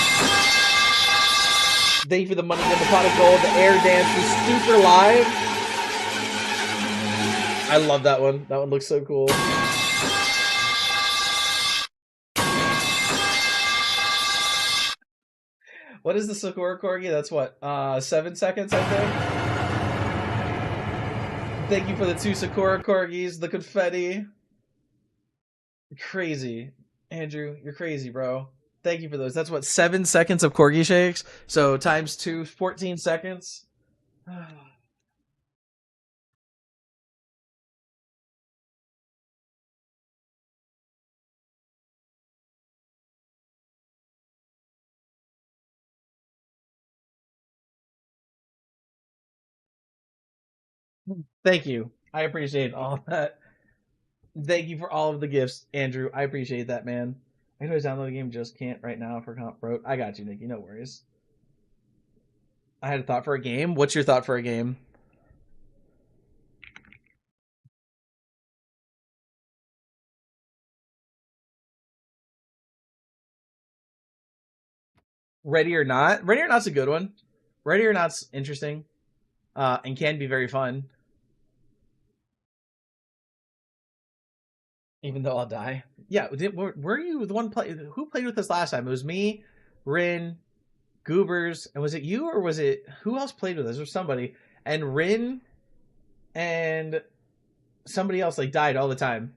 Thank you for the Money Gun, the Pot of Gold, the Air Dance, the Super Live. I love that one. That one looks so cool. What is the Sakura Corgi? That's what? 7 seconds, I think? Thank you for the 2 Sakura Corgis, the confetti. Crazy. Andrew, you're crazy, bro. Thank you for those. That's what, 7 seconds of Corgi shakes? So times 2, 14 seconds. Thank you. I appreciate all that. Thank you for all of the gifts, Andrew. I appreciate that, man. I can always download a game, just can't right now for comp broke. I got you, Nikki. No worries. I had a thought for a game. What's your thought for a game? Ready or Not? Ready or Not's a good one. Ready or Not's interesting, and can be very fun. Even though I'll die. Yeah, were you the one who played with us last time? It was me, Rin, Goobers, and was it you or was it who else played with us? Or somebody. And Rin and somebody else like died all the time.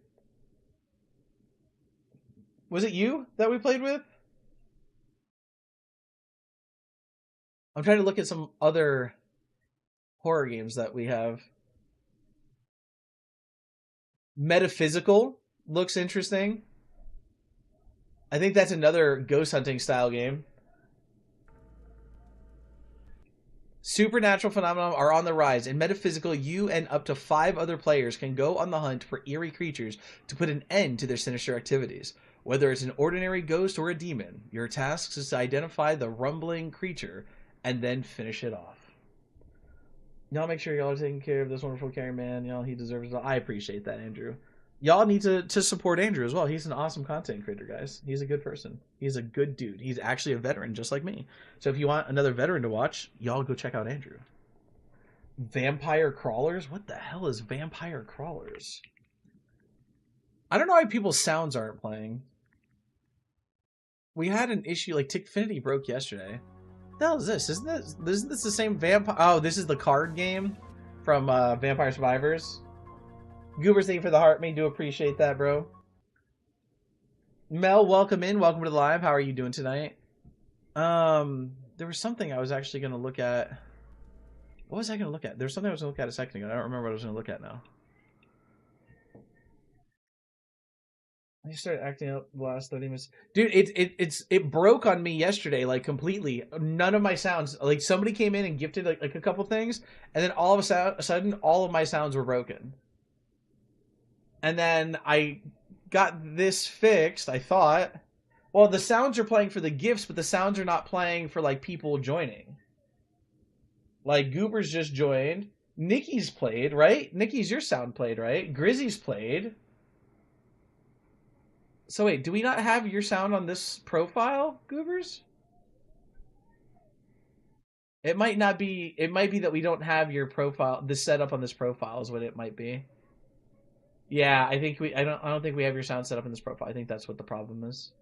Was it you that we played with? I'm trying to look at some other horror games that we have. Metaphysical looks interesting. I think that's another ghost hunting style game. Supernatural phenomena are on the rise. In metaphysical, you and up to 5 other players can go on the hunt for eerie creatures to put an end to their sinister activities. Whether it's an ordinary ghost or a demon, your task is to identify the rumbling creature and then finish it off. Y'all make sure y'all are taking care of this wonderful carry man. Y'all, he deserves it. I appreciate that, Andrew. Y'all need to support Andrew as well. He's an awesome content creator, guys. He's a good person. He's a good dude. He's actually a veteran, just like me. So if you want another veteran to watch, y'all go check out Andrew. Vampire Crawlers? What the hell is Vampire Crawlers? I don't know why people's sounds aren't playing. We had an issue, like Tickfinity broke yesterday. What the hell is this? Isn't this the same vampire? Oh, this is the card game from Vampire Survivors. Goobers, thank you for the heart. Me do appreciate that, bro. Mel, welcome in. Welcome to the live. How are you doing tonight? There was something I was actually going to look at. What was I going to look at? There was something I was going to look at a second ago. I don't remember what I was going to look at now. I started acting up the last 30 minutes. Dude, it broke on me yesterday, like, completely. None of my sounds, like, somebody came in and gifted, like a couple things, and then all of a sudden, all of my sounds were broken. And then I got this fixed, I thought. Well, the sounds are playing for the gifts, but the sounds are not playing for, like, people joining. Like, Goober's just joined. Nikki's played, right? Nikki's your sound played, right? Grizzy's played. So wait, do we not have your sound on this profile, Goobers? It might not be, it might be that we don't have your profile, the setup on this profile is what it might be. Yeah, I think I don't think we have your sound set up in this profile. I think that's what the problem is.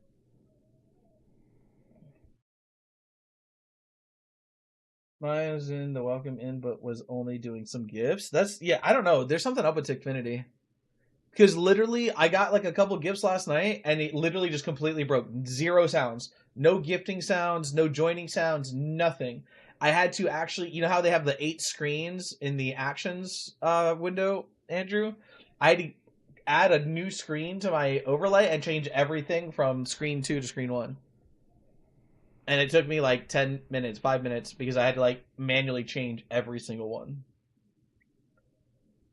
Mine was in the welcome in, but was only doing some gifts. That's, yeah, I don't know. There's something up with Tickfinity. Because literally, I got like a couple gifts last night, and it literally just completely broke. 0 sounds. No gifting sounds, no joining sounds, nothing. I had to actually, you know how they have the 8 screens in the actions window, Andrew? I had to add a new screen to my overlay and change everything from screen 2 to screen 1. And it took me like 10 minutes, 5 minutes, because I had to like manually change every single one.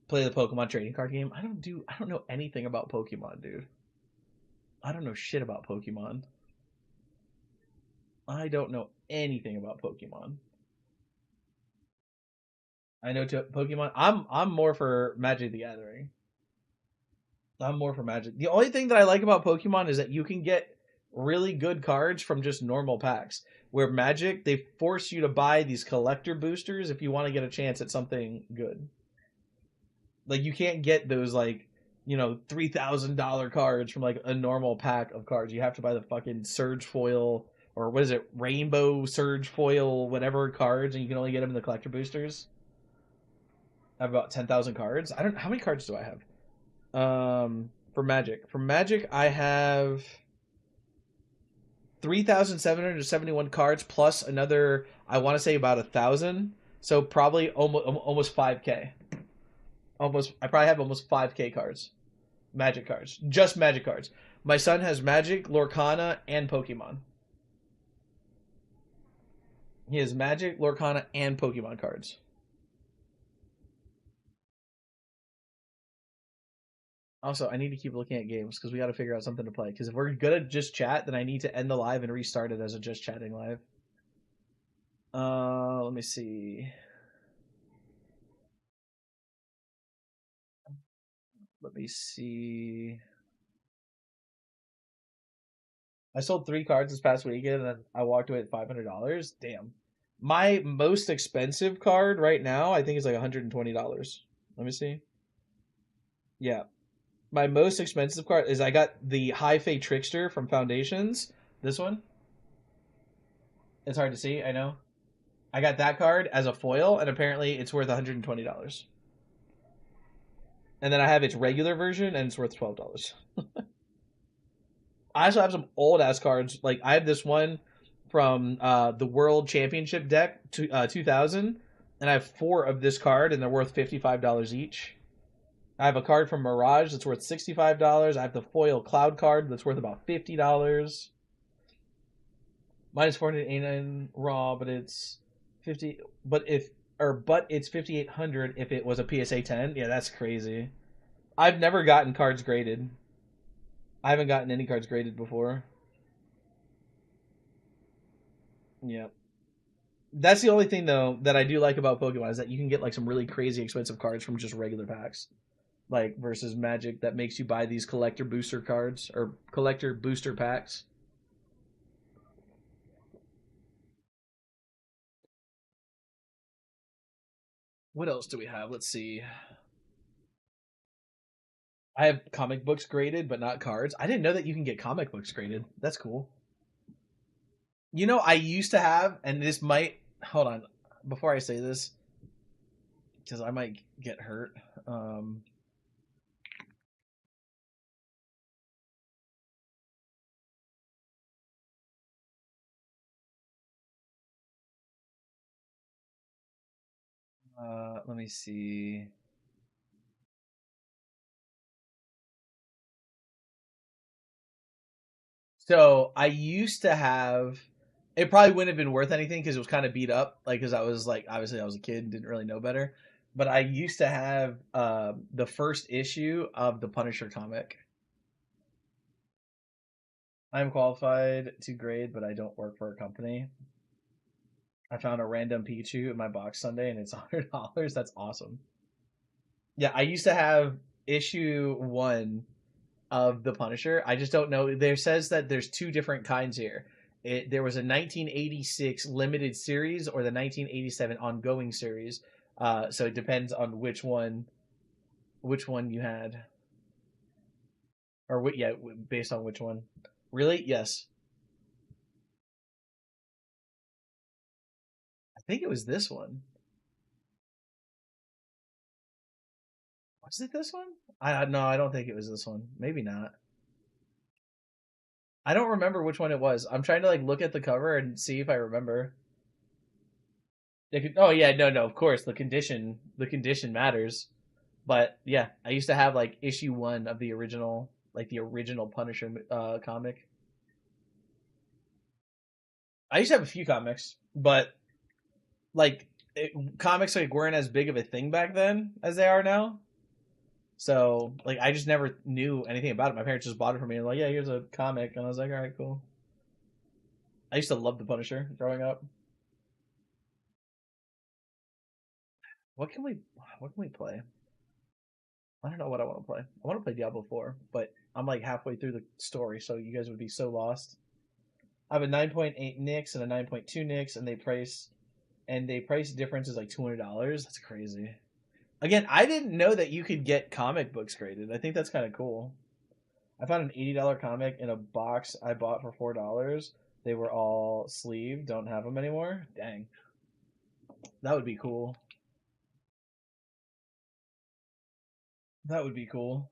Play the Pokemon trading card game. I don't know anything about Pokemon, dude. I don't know shit about Pokemon. I don't know anything about Pokemon. I know Pokemon. I'm more for Magic the Gathering. I'm more for Magic. The only thing that I like about Pokemon is that you can get really good cards from just normal packs. Where Magic, they force you to buy these collector boosters if you want to get a chance at something good. Like, you can't get those, like, you know, $3,000 cards from, like, a normal pack of cards. You have to buy the fucking Surge Foil, or what is it, Rainbow Surge Foil, whatever cards, and you can only get them in the collector boosters. I have about 10,000 cards. I don't, how many cards do I have? For Magic. For Magic, I have 3,771 cards, plus another, I want to say about 1,000. So probably almost 5K. I probably have almost 5K cards. Magic cards. Just Magic cards. My son has Magic, Lorcana, and Pokemon. He has Magic, Lorcana, and Pokemon cards. Also, I need to keep looking at games, because we got to figure out something to play. Because if we're gonna just chat, then I need to end the live and restart it as a just chatting live. Let me see. Let me see. I sold 3 cards this past weekend, and then I walked away at $500. Damn. My most expensive card right now, I think, is like $120. Let me see. Yeah. My most expensive card is, I got the High Fate Trickster from Foundations. This one. It's hard to see, I know. I got that card as a foil, and apparently it's worth $120. And then I have its regular version, and it's worth $12. I also have some old ass cards. Like, I have this one from the World Championship deck 2000, and I have 4 of this card, and they're worth $55 each. I have a card from Mirage that's worth $65. I have the foil Cloud card that's worth about $50. Mine is $489 raw, but it's 50, but it's 5800 if it was a PSA 10. Yeah, that's crazy. I've never gotten cards graded. I haven't gotten any cards graded before. Yeah. That's the only thing though that I do like about Pokemon is that you can get like some really crazy expensive cards from just regular packs. Like versus Magic that makes you buy these collector booster cards or collector booster packs. What else do we have? Let's see. I have comic books graded, but not cards. I didn't know that you can get comic books graded. That's cool. You know, I used to have, and this might hold on before I say this, because I might get hurt. Let me see. So I used to have. It probably wouldn't have been worth anything because it was kind of beat up. Like, because I was like, obviously I was a kid and didn't really know better. But I used to have the first issue of the Punisher comic. I'm qualified to grade, but I don't work for a company. I found a random Pichu in my box Sunday, and it's $100. That's awesome. Yeah, I used to have issue one of the Punisher. I just don't know. There says that there's two different kinds here. There was a 1986 limited series or the 1987 ongoing series. So it depends on which one you had, or what. Yeah, based on which one. Really? Yes. I think it was this one. Was it this one? I no, I don't think it was this one. Maybe not. I don't remember which one it was. I'm trying to like look at the cover and see if I remember. Oh yeah, no, of course the condition matters. But yeah, I used to have like issue one of the original, like the original Punisher comic. I used to have a few comics, but like comics like weren't as big of a thing back then as they are now. So like I just never knew anything about it. My parents just bought it for me and like, yeah, here's a comic, and I was like, all right, cool. I used to love the Punisher growing up. What can we what can we play? I don't know what I want to play. I want to play Diablo 4, but I'm like halfway through the story, so you guys would be so lost. I have a 9.8 Nyx and a 9.2 Nyx, and they price difference is like $200. That's crazy. Again, I didn't know that you could get comic books graded. I think that's kind of cool. I found an $80 comic in a box I bought for $4. They were all sleeved. Don't have them anymore. Dang, that would be cool. That would be cool.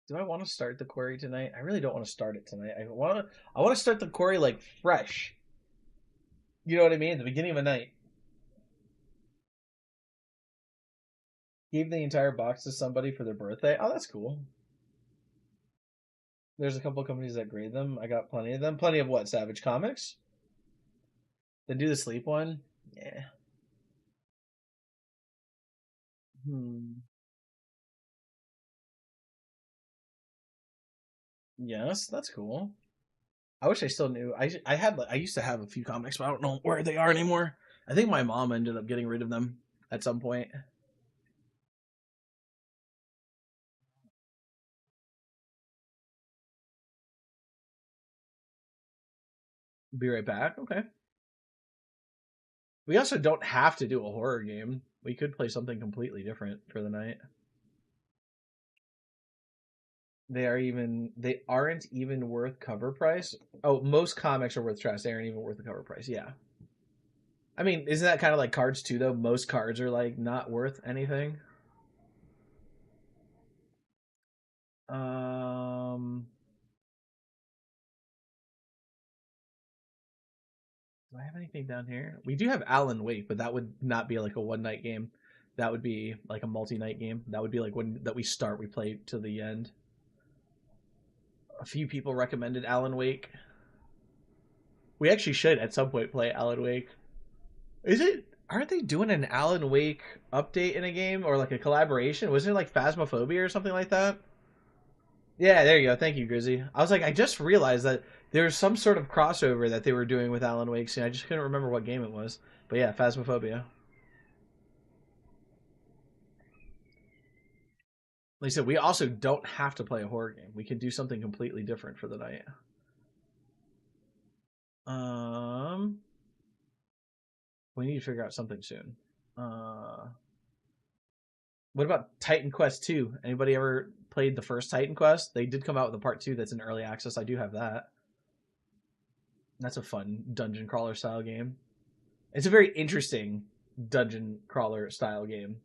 Do I want to start the query tonight? I really don't want to start it tonight. I want to start the query like fresh. You know what I mean? The beginning of a night. Gave the entire box to somebody for their birthday. Oh, that's cool. There's a couple companies that grade them. I got plenty of them. Plenty of what? Savage Comics? Then do the sleep one? Yeah. Hmm. Yes, that's cool. I wish I still knew. I used to have a few comics, but I don't know where they are anymore. I think my mom ended up getting rid of them at some point. Be right back. Okay. We also don't have to do a horror game. We could play something completely different for the night. They aren't even worth cover price. Oh, most comics are worth trash. They aren't even worth the cover price. Yeah. I mean, isn't that kind of like cards too though? Most cards are like not worth anything. Um do I have anything down here? We do have Alan Wake, but that would not be like a one night game. That would be like a multi night game. That would be like when that we start, we play to the end. A few people recommended Alan Wake. We actually should at some point play Alan Wake. Aren't they doing an Alan Wake update in a game or like a collaboration? Wasn't it like Phasmophobia or something like that? Yeah, there you go. Thank you, Grizzy. I was like, I just realized that there was some sort of crossover that they were doing with Alan Wake, and I just couldn't remember what game it was. But yeah, Phasmophobia. Like I said, we also don't have to play a horror game. We can do something completely different for the night. We need to figure out something soon. What about Titan Quest 2? Anybody ever played the first Titan Quest? They did come out with a part 2 that's in early access. I do have that. That's a fun dungeon crawler style game. It's a very interesting dungeon crawler style game.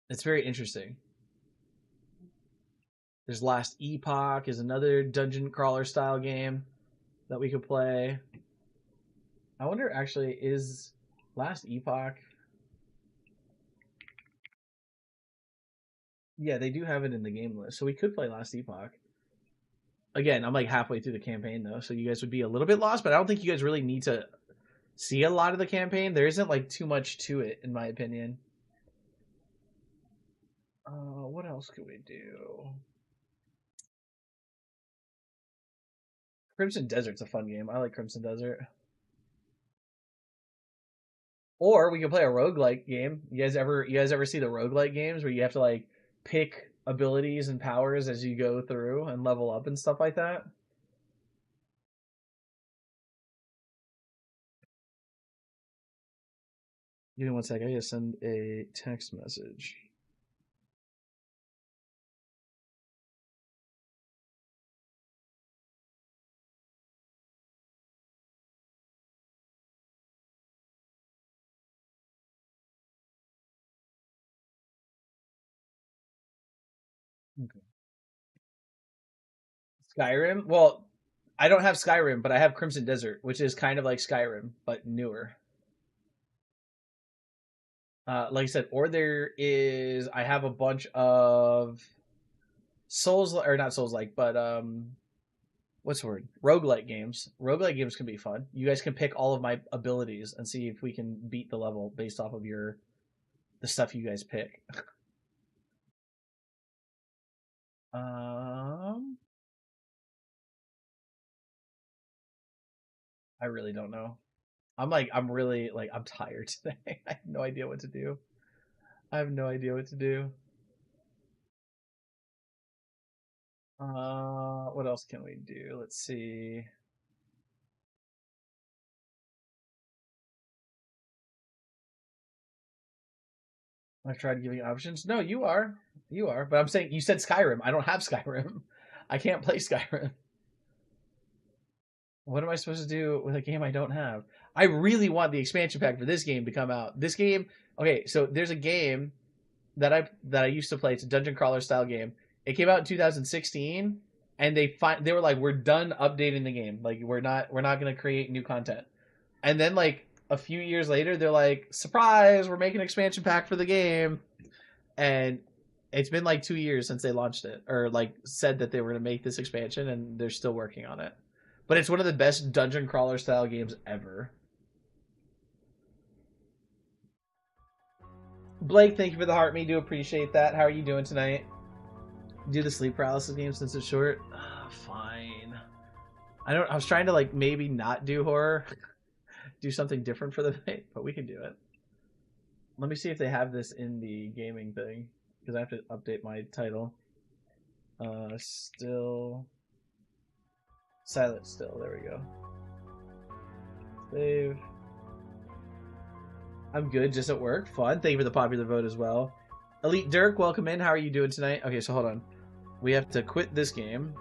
It's very interesting. There's Last Epoch is another dungeon crawler style game that we could play. I wonder actually, is Last Epoch... Yeah, they do have it in the game list, so we could play Last Epoch. Again, I'm like halfway through the campaign though, so you guys would be a little bit lost, but I don't think you guys really need to see a lot of the campaign. There isn't like too much to it, in my opinion. What else could we do? Crimson Desert's a fun game. I like Crimson Desert. Or we could play a roguelike game. You guys ever see the roguelike games where you have to like pick abilities and powers as you go through and level up and stuff like that? Give me one sec. I gotta send a text message. Okay. Skyrim? Well, I don't have Skyrim, but I have Crimson Desert, which is kind of like Skyrim, but newer. Like I said, or there is, I have a bunch of Souls, or not Souls like, but what's the word? Roguelike games. Roguelike games can be fun. You guys can pick all of my abilities and see if we can beat the level based off of the stuff you guys pick. I really don't know. I'm really like, I'm tired today. I have no idea what to do. I have no idea what to do. What else can we do? Let's see. I've tried giving options. No, you are. You are. But I'm saying, you said Skyrim. I don't have Skyrim. I can't play Skyrim. What am I supposed to do with a game I don't have? I really want the expansion pack for this game to come out. This game, okay, so there's a game that I used to play. It's a dungeon crawler style game. It came out in 2016, and they were like, we're done updating the game. Like we're not gonna create new content. And then like a few years later, they're like, surprise, we're making an expansion pack for the game. And it's been like 2 years since they launched it, or like said that they were gonna make this expansion, and they're still working on it. But it's one of the best dungeon crawler style games ever. Blake, thank you for the heart. Me do appreciate that. How are you doing tonight? Do the sleep paralysis game since it's short. Fine. I was trying to like maybe not do horror, do something different for the night, but we can do it. Let me see if they have this in the gaming thing, because I have to update my title. Still silent. Still, there we go. Save. I'm good, just at work. Fun. Thank you for the popular vote as well. Elite Dirk, welcome in. How are you doing tonight? Okay, so hold on. We have to quit this game.